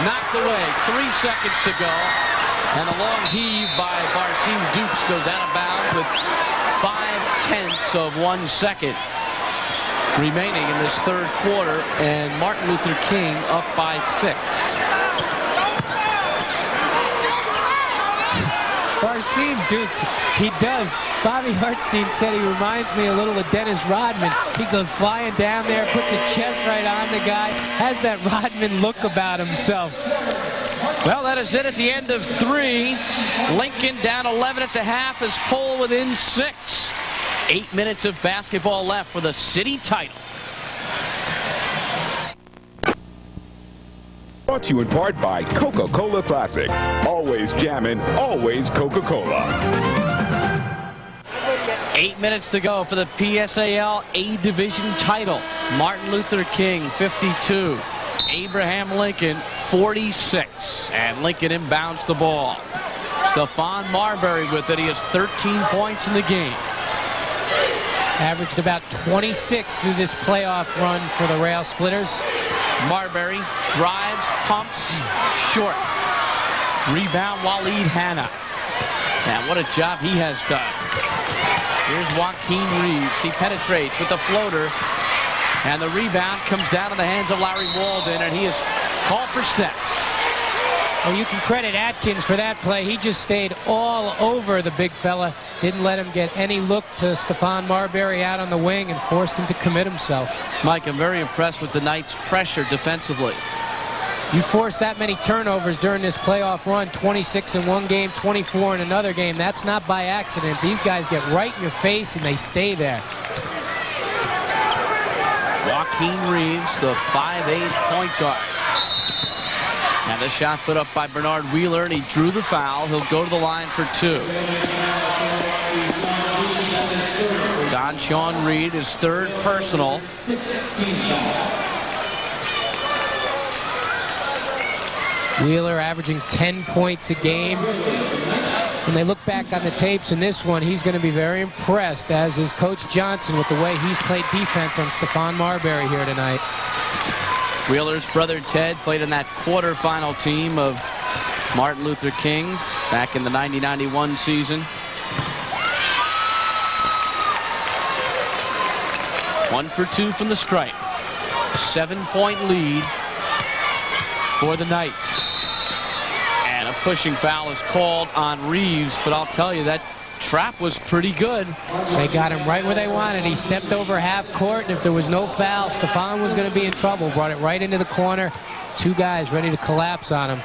knocked away. 3 seconds to go. And a long heave by Barsim Dukes goes out of bounds with 0.5 seconds remaining in this third quarter, and Martin Luther King up by 6. Barsim Dukes, he does. Bobby Hartstein said he reminds me a little of Dennis Rodman. He goes flying down there, puts a chest right on the guy, has that Rodman look about himself. Well, that is it at the end of 3. Lincoln down 11 at the half is Pole within 6. 8 minutes of basketball left for the city title. Brought to you in part by Coca-Cola Classic. Always jammin', always Coca-Cola. 8 minutes to go for the PSAL A Division title. Martin Luther King, 52. Abraham Lincoln, 46. And Lincoln inbounds the ball. Stephon Marbury with it. He has 13 points in the game. Averaged about 26 through this playoff run for the Rail Splitters. Marbury drives, pumps, short. Rebound, Waleed Hanna. And what a job he has done. Here's Joaquin Reeves. He penetrates with the floater. And the rebound comes down in the hands of Larry Walden, and he is called for steps. Well, you can credit Atkins for that play. He just stayed all over the big fella. Didn't let him get any look to Stephon Marbury out on the wing and forced him to commit himself. Mike, I'm very impressed with the Knights' pressure defensively. You force that many turnovers during this playoff run, 26 in one game, 24 in another game. That's not by accident. These guys get right in your face and they stay there. Joaquin Reeves, the 5'8" point guard. And the shot put up by Bernard Wheeler, and he drew the foul. He'll go to the line for 2. It's on Sean Reed, his 3rd personal. Wheeler averaging 10 points a game. When they look back on the tapes in this one, he's going to be very impressed, as is Coach Johnson, with the way he's played defense on Stephon Marbury here tonight. Wheeler's brother Ted played in that quarterfinal team of Martin Luther King's back in the 90-91 season. 1 for 2 from the stripe. 7-point lead for the Knights. And a pushing foul is called on Reeves, but I'll tell you, that trap was pretty good. They got him right where they wanted. He stepped over half court, and if there was no foul, Stephon was going to be in trouble. Brought it right into the corner. 2 guys ready to collapse on him.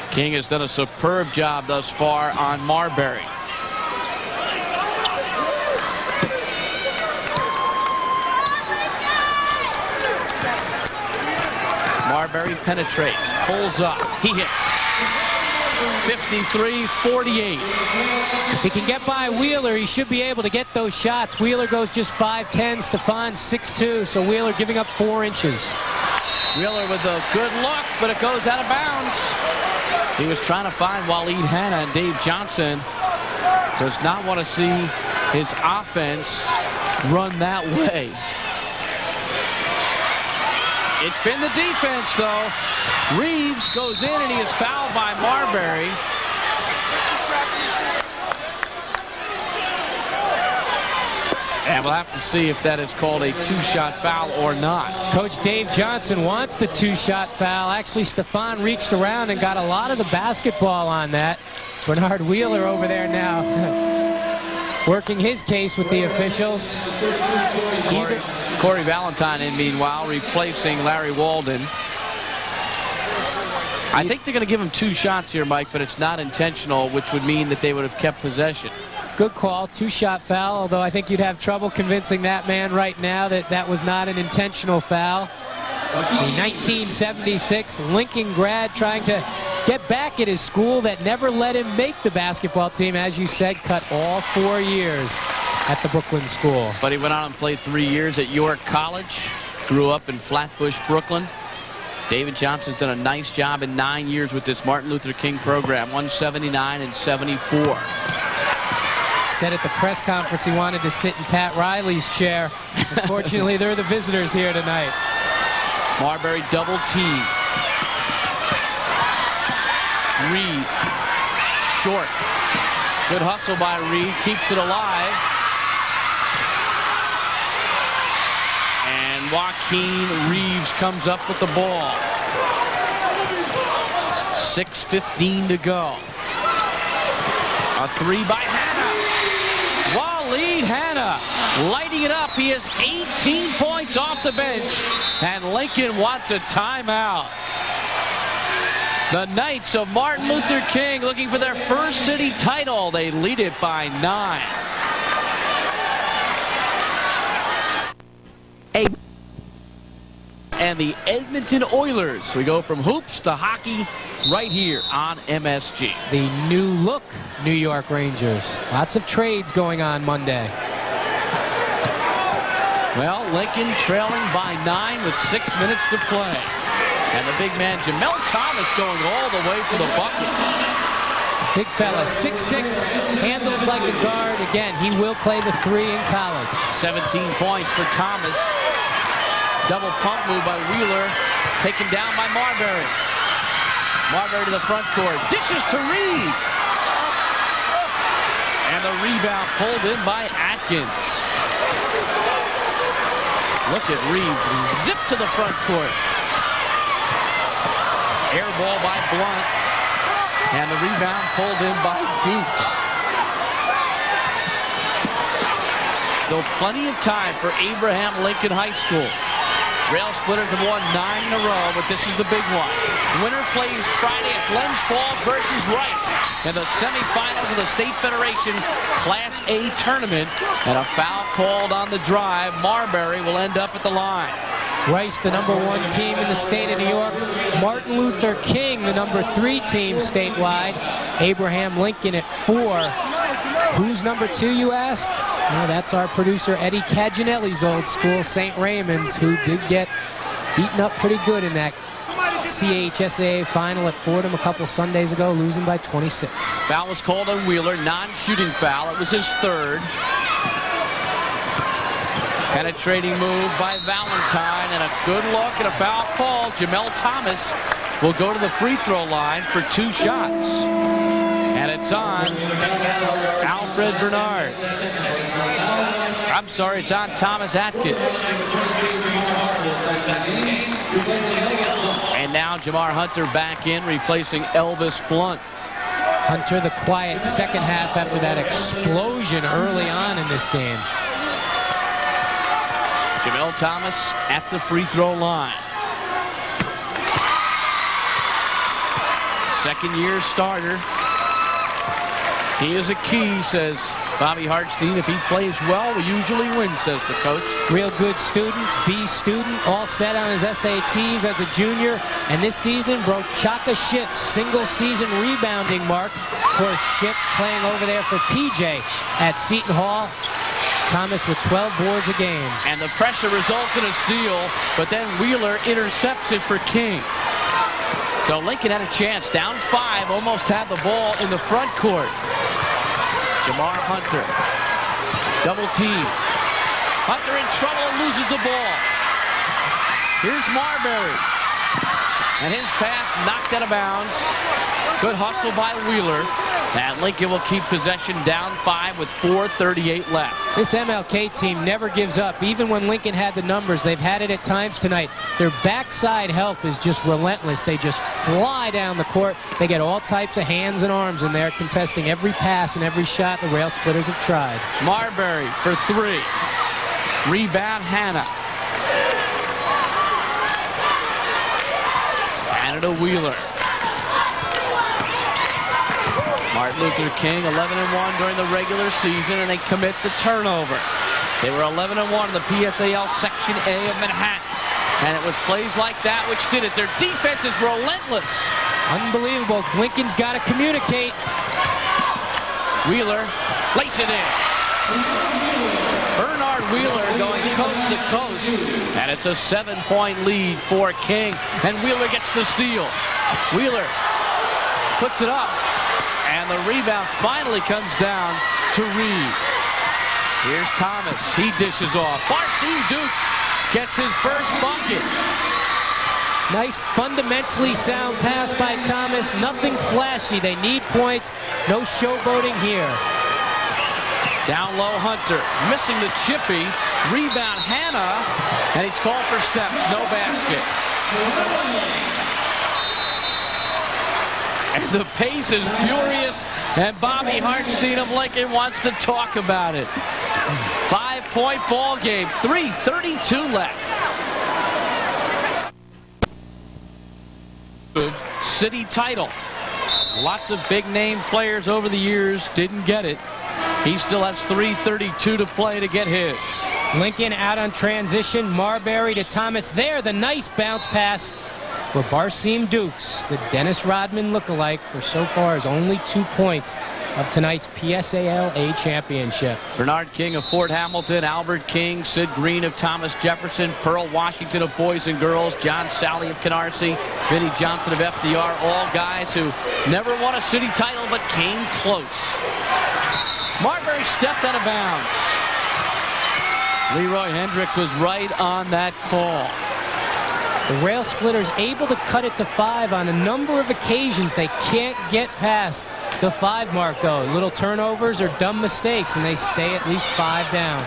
King has done a superb job thus far on Marbury. Marbury penetrates, pulls up, he hits. 53-48. If he can get by Wheeler, he should be able to get those shots. Wheeler goes just 5'10", Stephon 6'2", so Wheeler giving up 4 inches. Wheeler with a good look, but it goes out of bounds. He was trying to find Waleed Hanna, and Dave Johnson does not want to see his offense run that way. It's been the defense, though. Reeves goes in, and he is fouled by Marbury. And we'll have to see if that is called a 2-shot foul or not. Coach Dave Johnson wants the 2-shot foul. Actually, Stephon reached around and got a lot of the basketball on that. Bernard Wheeler over there now working his case with the officials. Corey Valentine, meanwhile, replacing Larry Walden. I think they're going to give him 2 shots here, Mike, but it's not intentional, which would mean that they would have kept possession. Good call, 2-shot foul, although I think you'd have trouble convincing that man right now that that was not an intentional foul. The 1976 Lincoln grad trying to get back at his school that never let him make the basketball team. As you said, cut all 4 years at the Brooklyn school. But he went on and played 3 years at York College, grew up in Flatbush, Brooklyn. David Johnson's done a nice job in 9 years with this Martin Luther King program, 179 and 74. Said at the press conference he wanted to sit in Pat Riley's chair. Unfortunately, they're the visitors here tonight. Marbury double team. Reed, short. Good hustle by Reed, keeps it alive. And Joaquin Reeves comes up with the ball. 6:15 to go. A 3 by Hanna. Waleed Hanna lighting it up. He has 18 points off the bench, and Lincoln wants a timeout. The Knights of Martin Luther King looking for their first city title. They lead it by 9. And the Edmonton Oilers. We go from hoops to hockey right here on MSG. The new look New York Rangers. Lots of trades going on Monday. Well, Lincoln trailing by 9 with 6 minutes to play. And the big man, Jamar Thomas, going all the way for the bucket. Big fella, 6'6", handles like a guard. Again, he will play the 3 in college. 17 points for Thomas. Double pump move by Wheeler, taken down by Marbury. Marbury to the front court, dishes to Reed. And the rebound pulled in by Atkins. Look at Reeves, zip to the front court. Air ball by Blunt. And the rebound pulled in by Dukes. Still plenty of time for Abraham Lincoln High School. Rail Splitters have won 9 in a row, but this is the big one. Winner plays Friday at Glens Falls versus Rice in the semifinals of the State Federation Class A tournament. And a foul called on the drive. Marbury will end up at the line. Rice, the #1 team in the state of New York. Martin Luther King, the #3 team statewide. Abraham Lincoln at 4. Who's #2, you ask? Well, that's our producer Eddie Caginelli's old school, St. Raymond's, who did get beaten up pretty good in that CHSAA final at Fordham a couple Sundays ago, losing by 26. Foul was called on Wheeler, non-shooting foul. It was his 3rd. Penetrating move by Valentine, and a good look and a foul call. Jamar Thomas will go to the free throw line for 2 shots. And it's on Alfred Bernard. I'm sorry, it's on Thomas Atkins. And now Jamar Hunter back in, replacing Elvis Blunt. Hunter, the quiet second half after that explosion early on in this game. Jamar Thomas at the free throw line. Second-year starter. He is a key, says Bobby Hartstein, if he plays well, we usually win, says the coach. Real good student, B student, all set on his SATs as a junior. And this season broke Chaka Ship's single-season rebounding mark. Of course, Ship playing over there for PJ at Seton Hall. Thomas with 12 boards a game. And the pressure results in a steal, but then Wheeler intercepts it for King. So Lincoln had a chance, down 5, almost had the ball in the front court. Jamar Hunter, double team. Hunter in trouble and loses the ball. Here's Marbury. And his pass knocked out of bounds. Good hustle by Wheeler. And Lincoln will keep possession down 5 with 4:38 left. This MLK team never gives up. Even when Lincoln had the numbers, they've had it at times tonight. Their backside help is just relentless. They just fly down the court. They get all types of hands and arms in there, contesting every pass and every shot the Rail Splitters have tried. Marbury for 3. Rebound Hannah. And to Wheeler. Martin Luther King 11-1 during the regular season, and they commit the turnover. They were 11-1 in the PSAL Section A of Manhattan, and it was plays like that which did it. Their defense is relentless. Unbelievable. Lincoln's got to communicate. Wheeler lays it in. Bernard Wheeler going coast to coast, and it's a 7-point lead for King, and Wheeler gets the steal. Wheeler puts it up. And the rebound finally comes down to Reed. Here's Thomas. He dishes off. Barcine Dukes gets his first bucket. Nice, fundamentally sound pass by Thomas. Nothing flashy. They need points. No showboating here. Down low, Hunter. Missing the chippy. Rebound, Hannah. And he's called for steps. No basket. And the pace is furious, and Bobby Hartstein of Lincoln wants to talk about it. 5-point ball game, 3:32 left. City title. Lots of big name players over the years didn't get it. He still has 3:32 to play to get his. Lincoln out on transition. Marbury to Thomas there. The nice bounce pass for Barcine Dukes, the Dennis Rodman lookalike, for so far his only 2 points of tonight's PSAL A championship. Bernard King of Fort Hamilton, Albert King, Sid Green of Thomas Jefferson, Pearl Washington of Boys and Girls, John Sally of Canarsie, Vinnie Johnson of FDR, all guys who never won a city title but came close. Marbury stepped out of bounds. Leroy Hendricks was right on that call. The Rail Splitters able to cut it to 5 on a number of occasions. They can't get past the 5 mark, though. Little turnovers or dumb mistakes, and they stay at least 5 down.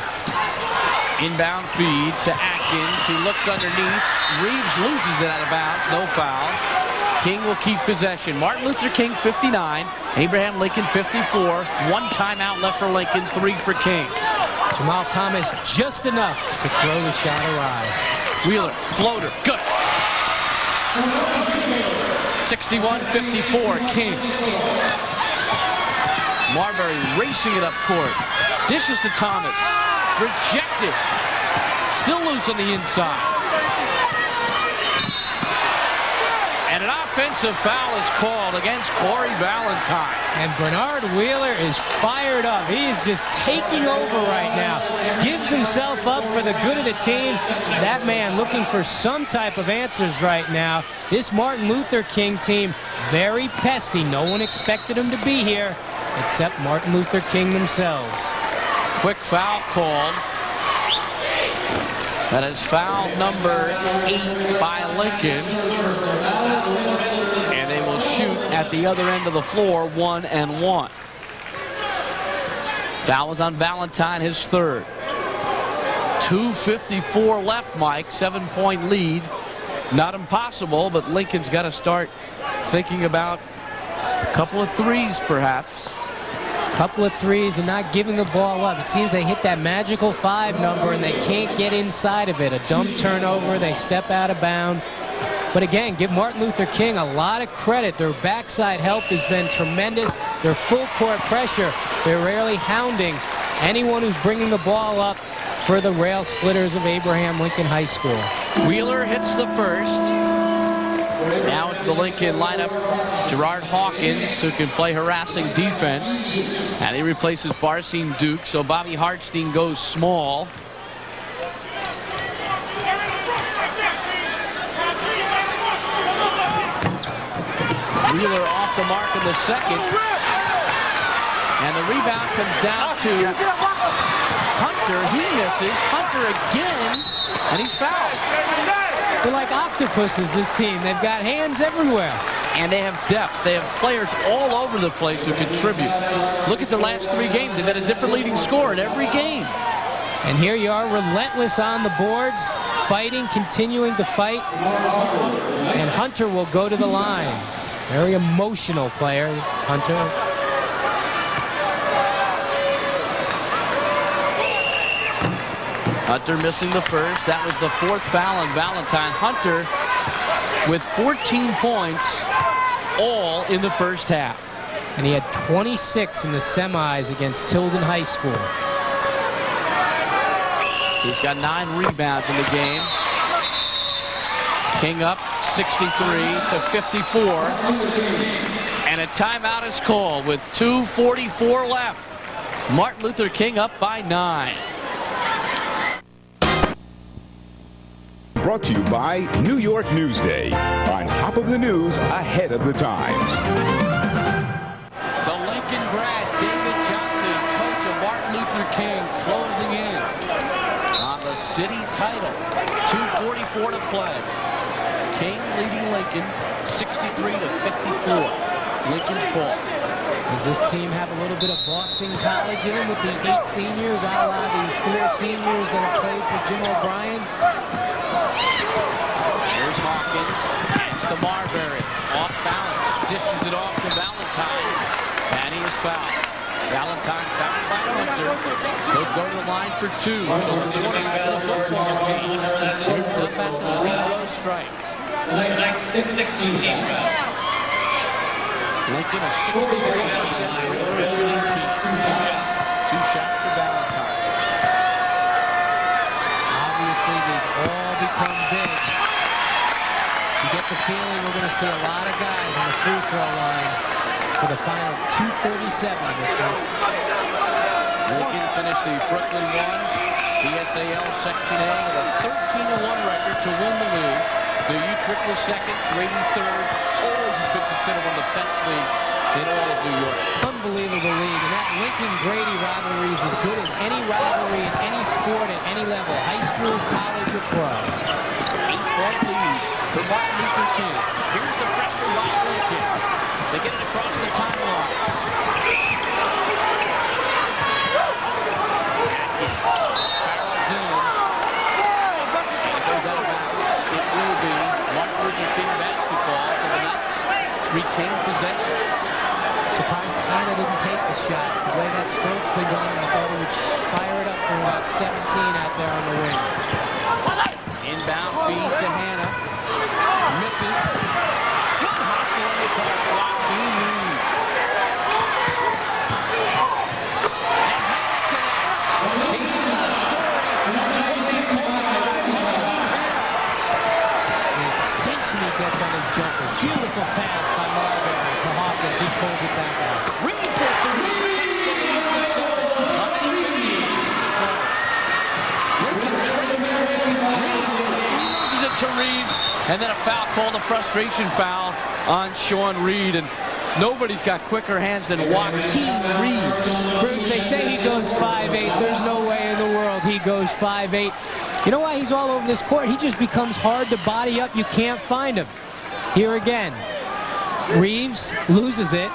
Inbound feed to Atkins, who looks underneath. Reeves loses it out of bounds. No foul. King will keep possession. Martin Luther King, 59. Abraham Lincoln, 54. 1 timeout left for Lincoln, 3 for King. Jamal Thomas just enough to throw the shot awry. Wheeler, floater, good. 61-54, King. Marbury racing it up court. Dishes to Thomas. Rejected. Still loose on the inside. And an offensive foul is called against Corey Valentine. And Bernard Wheeler is fired up. He is just taking over right now. Gives himself up for the good of the team. That man looking for some type of answers right now. This Martin Luther King team, very pesty. No one expected him to be here except Martin Luther King themselves. Quick foul called. That is foul number 8 by Lincoln. And they will shoot at the other end of the floor, 1-1. Foul was on Valentine, his 3rd. 2:54 left, Mike. 7-point lead. Not impossible, but Lincoln's got to start thinking about a couple of threes, perhaps. Couple of threes and not giving the ball up. It seems they hit that magical 5 number and they can't get inside of it. A dumb turnover, they step out of bounds. But again, give Martin Luther King a lot of credit. Their backside help has been tremendous. Their full court pressure, they're rarely hounding anyone who's bringing the ball up for the Rail Splitters of Abraham Lincoln High School. Wheeler hits the first. Now into the Lincoln lineup, Gerard Hawkins, who can play harassing defense. And he replaces Barcine Duke, so Bobby Hartstein goes small. Wheeler off the mark in the second. And the rebound comes down to Hunter. He misses. Hunter again, and he's fouled. They're like octopuses, this team. They've got hands everywhere. And they have depth. They have players all over the place who contribute. Look at the last 3 games. They've had a different leading scorer in every game. And here you are, relentless on the boards, fighting, continuing to fight. And Hunter will go to the line. Very emotional player, Hunter. Hunter missing the first. That was the 4th foul on Valentine. Hunter with 14 points, all in the first half. And he had 26 in the semis against Tilden High School. He's got 9 rebounds in the game. King up 63 to 54. And a timeout is called with 2:44 left. Martin Luther King up by 9. Brought to you by New York Newsday. On top of the news, ahead of the times. The Lincoln grad, David Johnson, coach of Martin Luther King, closing in on the city title. 2:44 to play. King leading Lincoln 63 to 54. Lincoln's ball. Does this team have a little bit of Boston College in them with the 8 seniors, a la the 4 seniors that have played for Jim O'Brien? Here's Hawkins. Hands to Marbury. Off balance. Dishes it off to Valentine. And he is fouled. Valentine fouled by Hunter. He'll go to the line for 2. So the 20 for the football team ends up at the free throw strike. Lincoln a 63% free throw shooting team. 2 shots for Valentine. Obviously, these all become big. You get the feeling we're going to see a lot of guys on the free throw line for the final 2:37 of this one. Lincoln finished the Brooklyn 1 PSAL Section A with a 13-1 record to win the league. The U-Trick was second, Grady third. Always has been considered one of the best leagues in all of New York. Unbelievable league, and that Lincoln-Grady rivalry is as good as any rivalry in any sport at any level, high school, college, or pro. 8-point lead for Martin Luther King. Here's the pressure by Lincoln. They get it across the timeline. Barrels in. It goes out of bounds. It will be Martin Luther King basketball, so the Knights retain possession. Surprised Anna didn't take the shot. The way that stroke's been going, I thought it would fire it up for about 17 out there on the wing. Inbound feed to Hannah. Misses. Good hustle on the clock. Joaquin Reed. And Hannah connects. He's the story. The extension he gets on his jumper. Beautiful pass by Marbury to Hawkins. He pulls it back out. Reed for 3. Lincoln loses it to Reeves, and then a foul called, a frustration foul on Sean Reed, and nobody's got quicker hands than Joaquin Reeves. Bruce, they say he goes 5'8". There's no way in the world he goes 5'8". You know why he's all over this court? He just becomes hard to body up. You can't find him. Here again, Reeves loses it.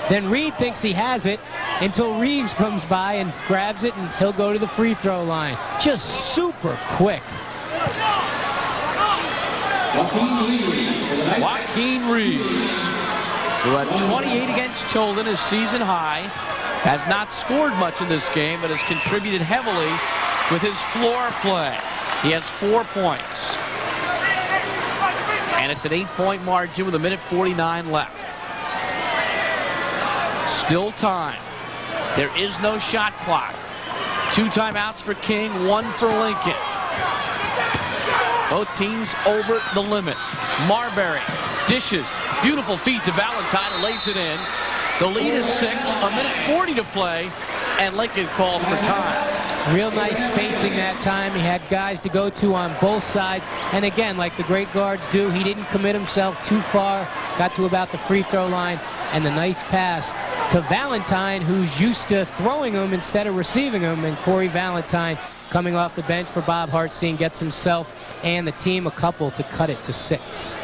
Then Reed thinks he has it until Reeves comes by and grabs it, and he'll go to the free throw line. Just super quick. Joaquin Reeves, who had 28 against Tilden, his season high, has not scored much in this game, but has contributed heavily with his floor play. He has 4 points. And it's an 8-point margin with 1:49 left. Still time. There is no shot clock. 2 timeouts for King, 1 for Lincoln. Both teams over the limit. Marbury dishes. Beautiful feed to Valentine and lays it in. The lead is 6, 1:40 to play, and Lincoln calls for time. Real nice spacing that time. He had guys to go to on both sides. And again, like the great guards do, he didn't commit himself too far. Got to about the free throw line. And the nice pass to Valentine, who's used to throwing them instead of receiving them. And Corey Valentine, coming off the bench for Bob Hartstein, gets himself and the team a couple to cut it to 6.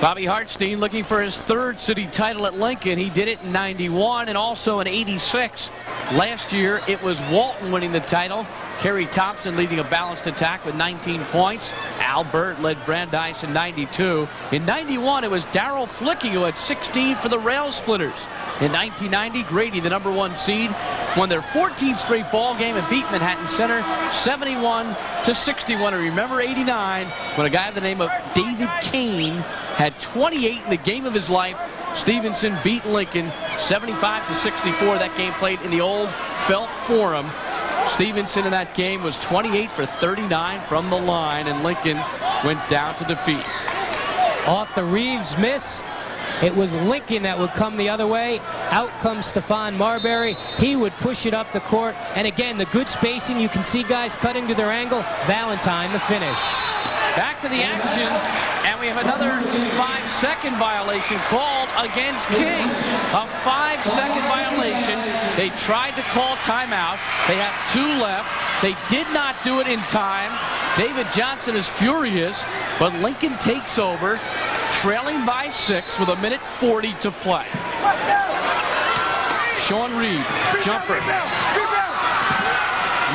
Bobby Hartstein looking for his 3rd city title at Lincoln. He did it in '91 and also in '86. Last year, it was Walton winning the title. Kerry Thompson leading a balanced attack with 19 points. Al Burt led Brandeis in '92. In '91, it was Darryl Flicking who had 16 for the Rail Splitters. In 1990, Grady, the #1 seed, won their 14th straight ball game and beat Manhattan Center 71-61. And remember '89 when a guy by the name of David Kane had 28 in the game of his life. Stevenson beat Lincoln 75-64. That game played in the old Felt Forum. Stevenson in that game was 28 for 39 from the line, and Lincoln went down to defeat. Off the Reeves miss, it was Lincoln that would come the other way. Out comes Stephon Marbury. He would push it up the court. And again, the good spacing. You can see guys cutting to their angle. Valentine, the finish. Back to the action, and we have another 5-second violation called against King. A 5-second violation. They tried to call timeout. They have 2 left. They did not do it in time. David Johnson is furious, but Lincoln takes over, trailing by 6 with 1:40 to play. Sean Reed, jumper.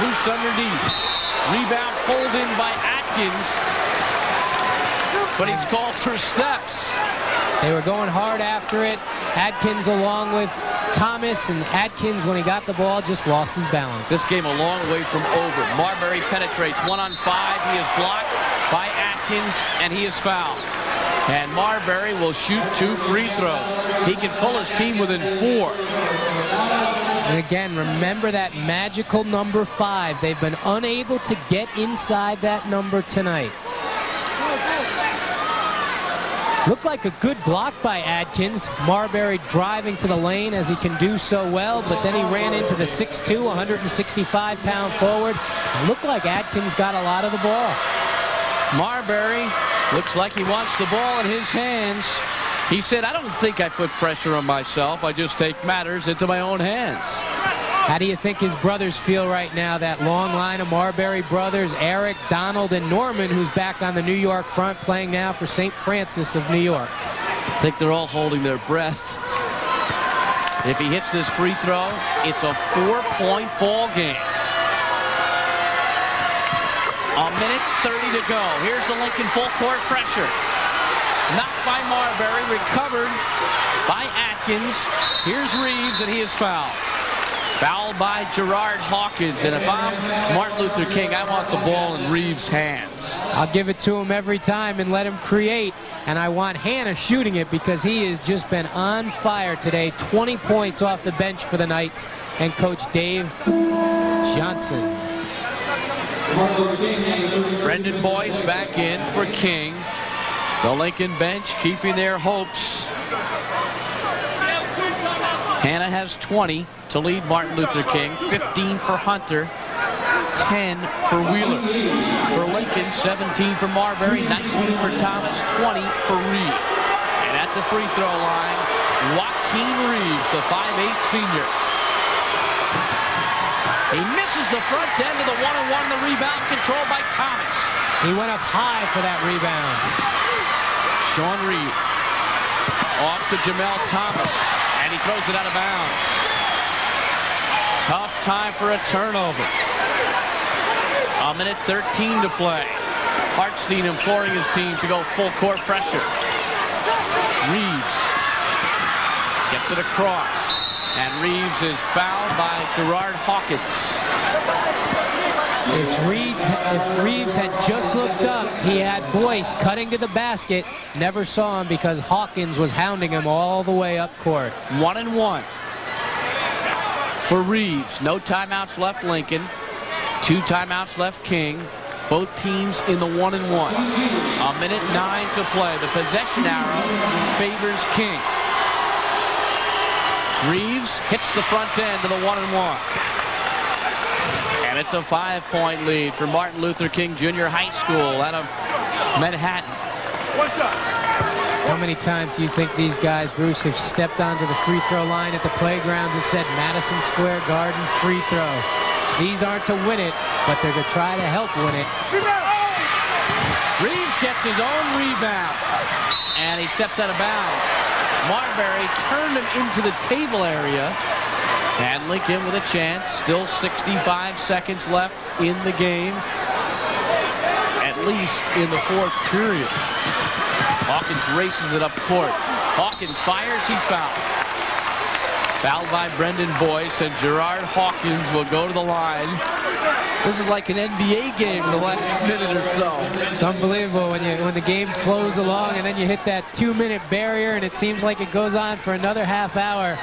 Loose underneath. Rebound pulled in by Atkins, but he's called for steps. They were going hard after it. Atkins along with Thomas, and Atkins, when he got the ball, just lost his balance. This game a long way from over. Marbury penetrates 1-on-5. He is blocked by Atkins, and he is fouled. And Marbury will shoot 2 free throws. He can pull his team within 4. And again, remember that magical number 5. They've been unable to get inside that number tonight. Looked like a good block by Atkins. Marbury driving to the lane as he can do so well, but then he ran into the 6'2", 165-pound forward. It looked like Atkins got a lot of the ball. Marbury looks like he wants the ball in his hands. He said, I don't think I put pressure on myself. I just take matters into my own hands. How do you think his brothers feel right now? That long line of Marbury brothers, Eric, Donald, and Norman, who's back on the New York front, playing now for St. Francis of New York. I think they're all holding their breath. If he hits this free throw, it's a 4-point ball game. 1:30 to go. Here's the Lincoln full court pressure. Knocked by Marbury, recovered by Atkins. Here's Reeves, and he is fouled. Fouled by Gerard Hawkins. And if I'm Martin Luther King, I want the ball in Reeves' hands. I'll give it to him every time and let him create. And I want Hannah shooting it because he has just been on fire today. 20 points off the bench for the Knights. And Coach Dave Johnson. Brendan Boyce back in for King. The Lincoln bench keeping their hopes. Hannah has 20 to lead Martin Luther King. 15 for Hunter. 10 for Wheeler. For Lincoln, 17 for Marbury. 19 for Thomas. 20 for Reed. And at the free throw line, Joaquin Reeves, the 5'8 senior. He misses the front end of the one-on-one. The rebound controlled by Thomas. He went up high for that rebound. Sean Reed off to Jamel Thomas, and he throws it out of bounds. Tough time for a turnover. 1:13 to play. Hartstein imploring his team to go full court pressure. Reeves gets it across, and Reeves is fouled by Gerard Hawkins. If Reeves had just looked up, he had Boyce cutting to the basket. Never saw him because Hawkins was hounding him all the way up court. 1-1 for Reeves. No timeouts left Lincoln. 2 timeouts left King. Both teams in the 1-1. A minute 9 to play. The possession arrow favors King. Reeves hits the front end to the 1-1. And it's a 5-point lead for Martin Luther King Jr. High School out of Manhattan. How many times do you think these guys, Bruce, have stepped onto the free throw line at the playground and said Madison Square Garden free throw? These aren't to win it, but they're to try to help win it. Reeves gets his own rebound, and he steps out of bounds. Marbury turned him into the table area, and Lincoln with a chance. Still 65 seconds left in the game, at least in the 4th period. Hawkins races it up court. Hawkins fires, he's fouled. Fouled by Brendan Boyce, and Gerard Hawkins will go to the line. This is like an NBA game in the last minute or so. It's unbelievable when the game flows along and then you hit that 2-minute barrier and it seems like it goes on for another half hour.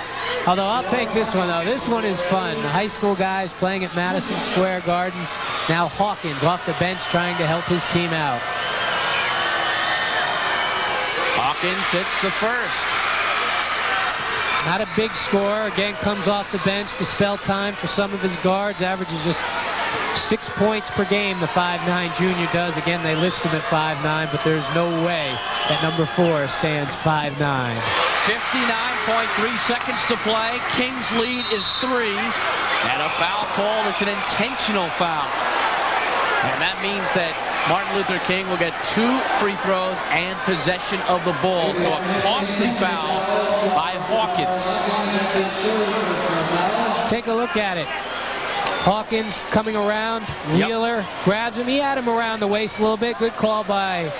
Although I'll take this one, though. This one is fun. The high school guys playing at Madison Square Garden. Now Hawkins off the bench trying to help his team out. Hawkins hits the first. Not a big score. Again, comes off the bench to spell time for some of his guards. Averages just 6 points per game, the 5'9 junior does. Again, they list him at 5'9, but there's no way that number 4 stands 5'9. 59.3 seconds to play. King's lead is 3. And a foul call. It's an intentional foul. And that means that Martin Luther King will get 2 free throws and possession of the ball. So a costly foul by Hawkins. Take a look at it. Hawkins coming around. Wheeler grabs him. He had him around the waist a little bit. Good call by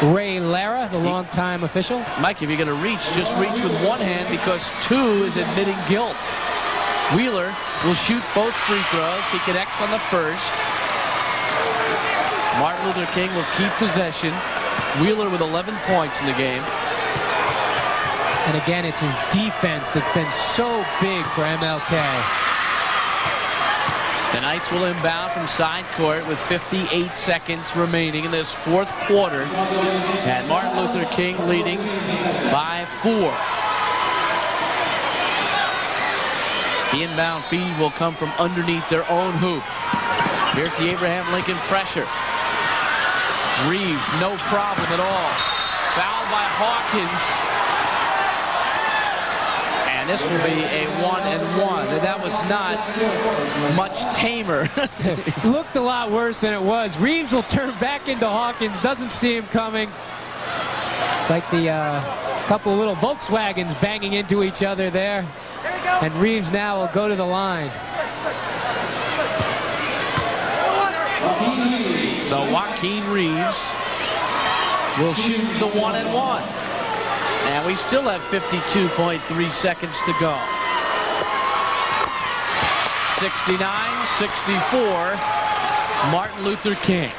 Ray Lara, the longtime official. Mike, if you're going to reach, just reach with one hand because 2 is admitting guilt. Wheeler will shoot both free throws. He connects on the first. Martin Luther King will keep possession. Wheeler with 11 points in the game. And again, it's his defense that's been so big for MLK. The Knights will inbound from side court with 58 seconds remaining in this 4th quarter. And Martin Luther King leading by 4. The inbound feed will come from underneath their own hoop. Here's the Abraham Lincoln pressure. Reeves, no problem at all. Fouled by Hawkins. And this will be a 1-1. And that was not much tamer. Looked a lot worse than it was. Reeves will turn back into Hawkins. Doesn't see him coming. It's like the couple of little Volkswagens banging into each other there. And Reeves now will go to the line. So Joaquin Reeves will shoot the 1-1. And we still have 52.3 seconds to go. 69-64, Martin Luther King.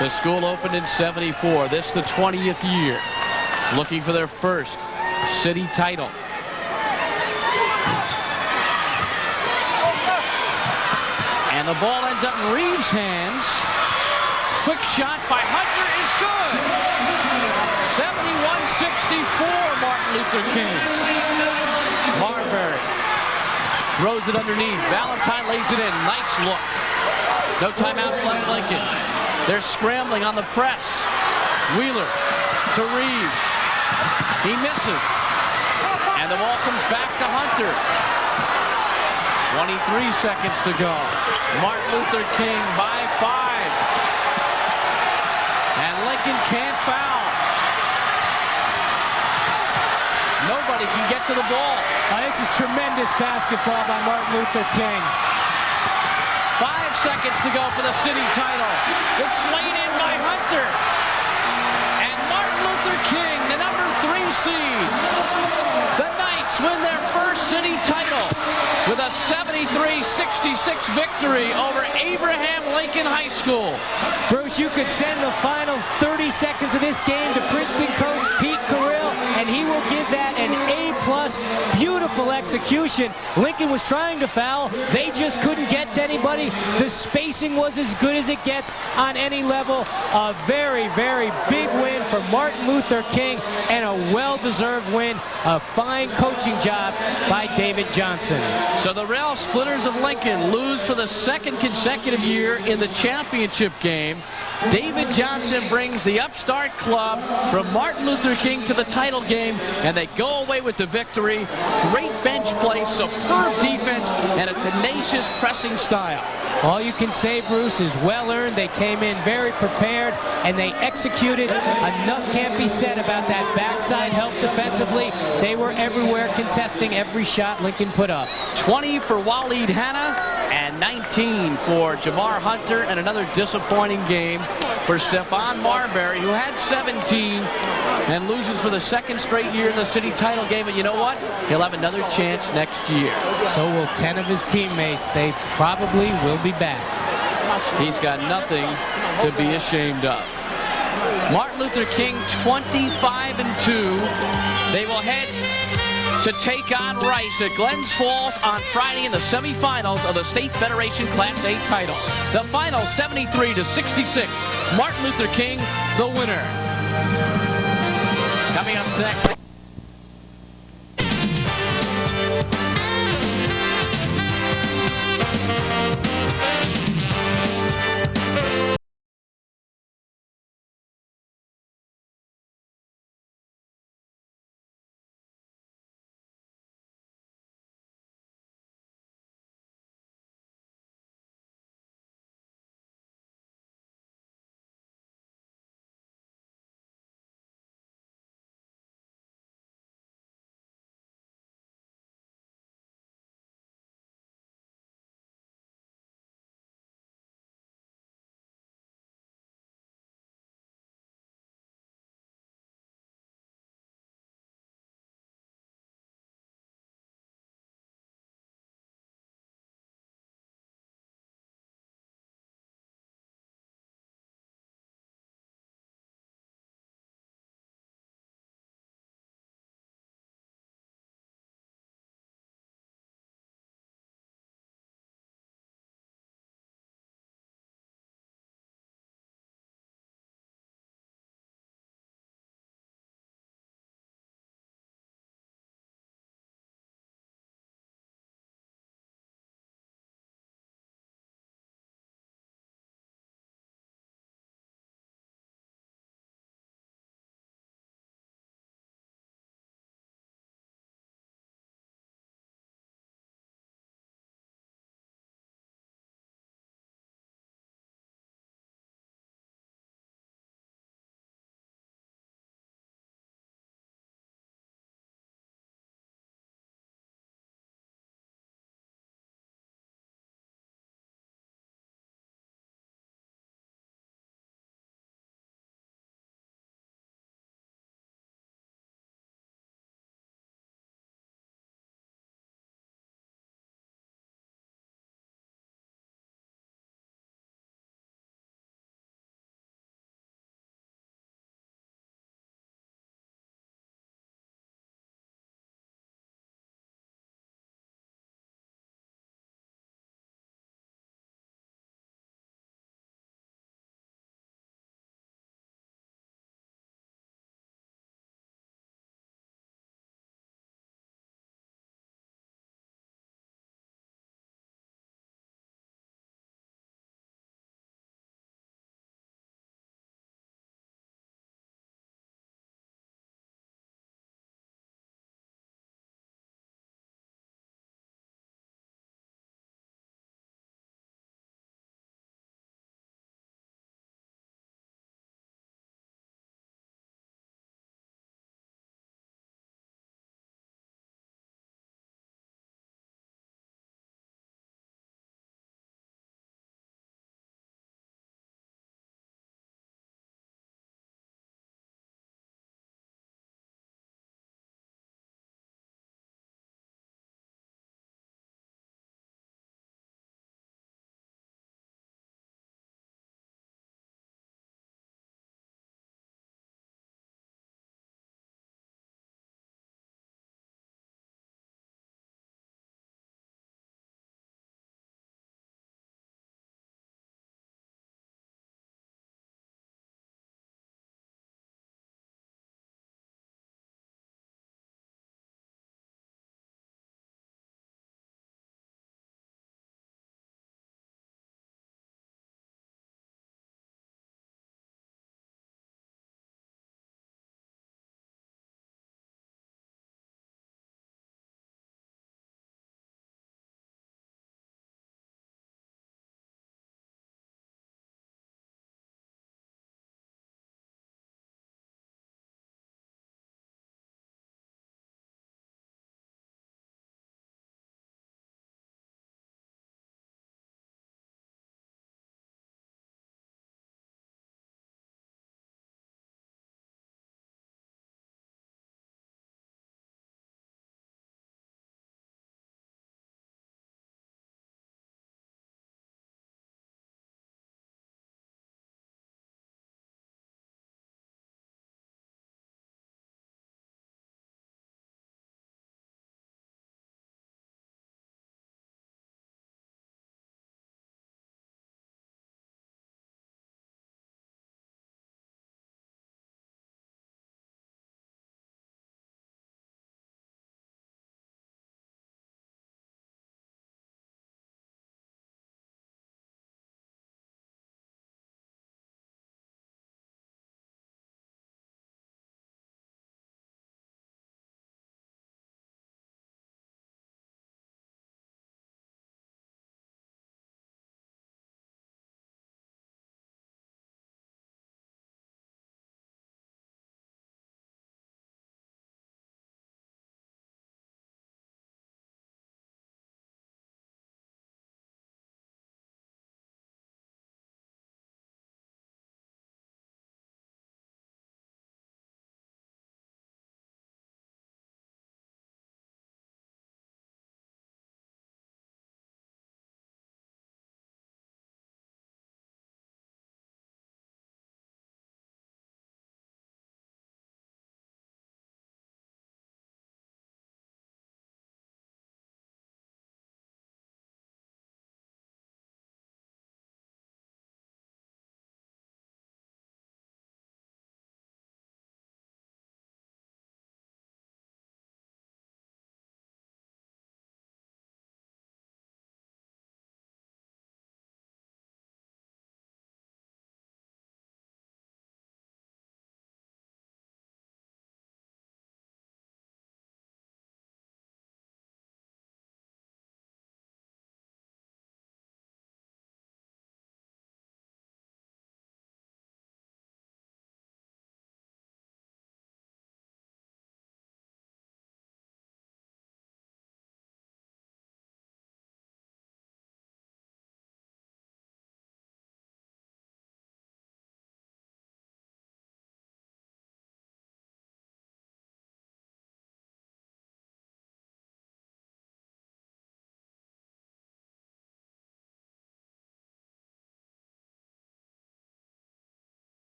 The school opened in '74. This the 20th year. Looking for their first city title. And the ball ends up in Reeves' hands. Quick shot by Hunter is good. 71-64, Martin Luther King. Marbury throws it underneath. Valentine lays it in. Nice look. No timeouts left, Lincoln. They're scrambling on the press. Wheeler to Reeves. He misses. And the ball comes back to Hunter. 23 seconds to go. Martin Luther King by 5. And Lincoln can't foul. Nobody can get to the ball. This is tremendous basketball by Martin Luther King. 5 seconds to go for the city title. It's laid in by Hunter. And Martin Luther King, the number 3 seed. The Knights Bucks win their first city title with a 73-66 victory over Abraham Lincoln High School. Bruce, you could send the final 30 seconds of this game to Princeton coach Pete Carrill, and he will give that an A+. Beautiful execution. Lincoln was trying to foul. They just couldn't get to anybody. The spacing was as good as it gets on any level. A very, very big win for Martin Luther King, and a well-deserved win. A fine coaching job by David Johnson. So the Rail Splitters of Lincoln lose for the second consecutive year in the championship game. David Johnson brings the upstart club from Martin Luther King to the title game, and they go away with the victory. Great bench play, superb defense, and a tenacious pressing style. All you can say, Bruce, is well earned. They came in very prepared, and they executed. Enough can't be said about that backside help defensively. They were everywhere, contesting every shot Lincoln put up. 20 for Waleed Hanna and 19 for Jamar Hunter, and another disappointing game for Stephon Marbury, who had 17 and loses for the second straight year in the city title game. And you know what? He'll have another chance next year. So will 10 of his teammates. They probably will be back. He's got nothing to be ashamed of. Martin Luther King 25-2. They will head to take on Rice at Glens Falls on Friday in the semifinals of the State Federation Class A title. The final 73-66. Martin Luther King, the winner. Coming up next.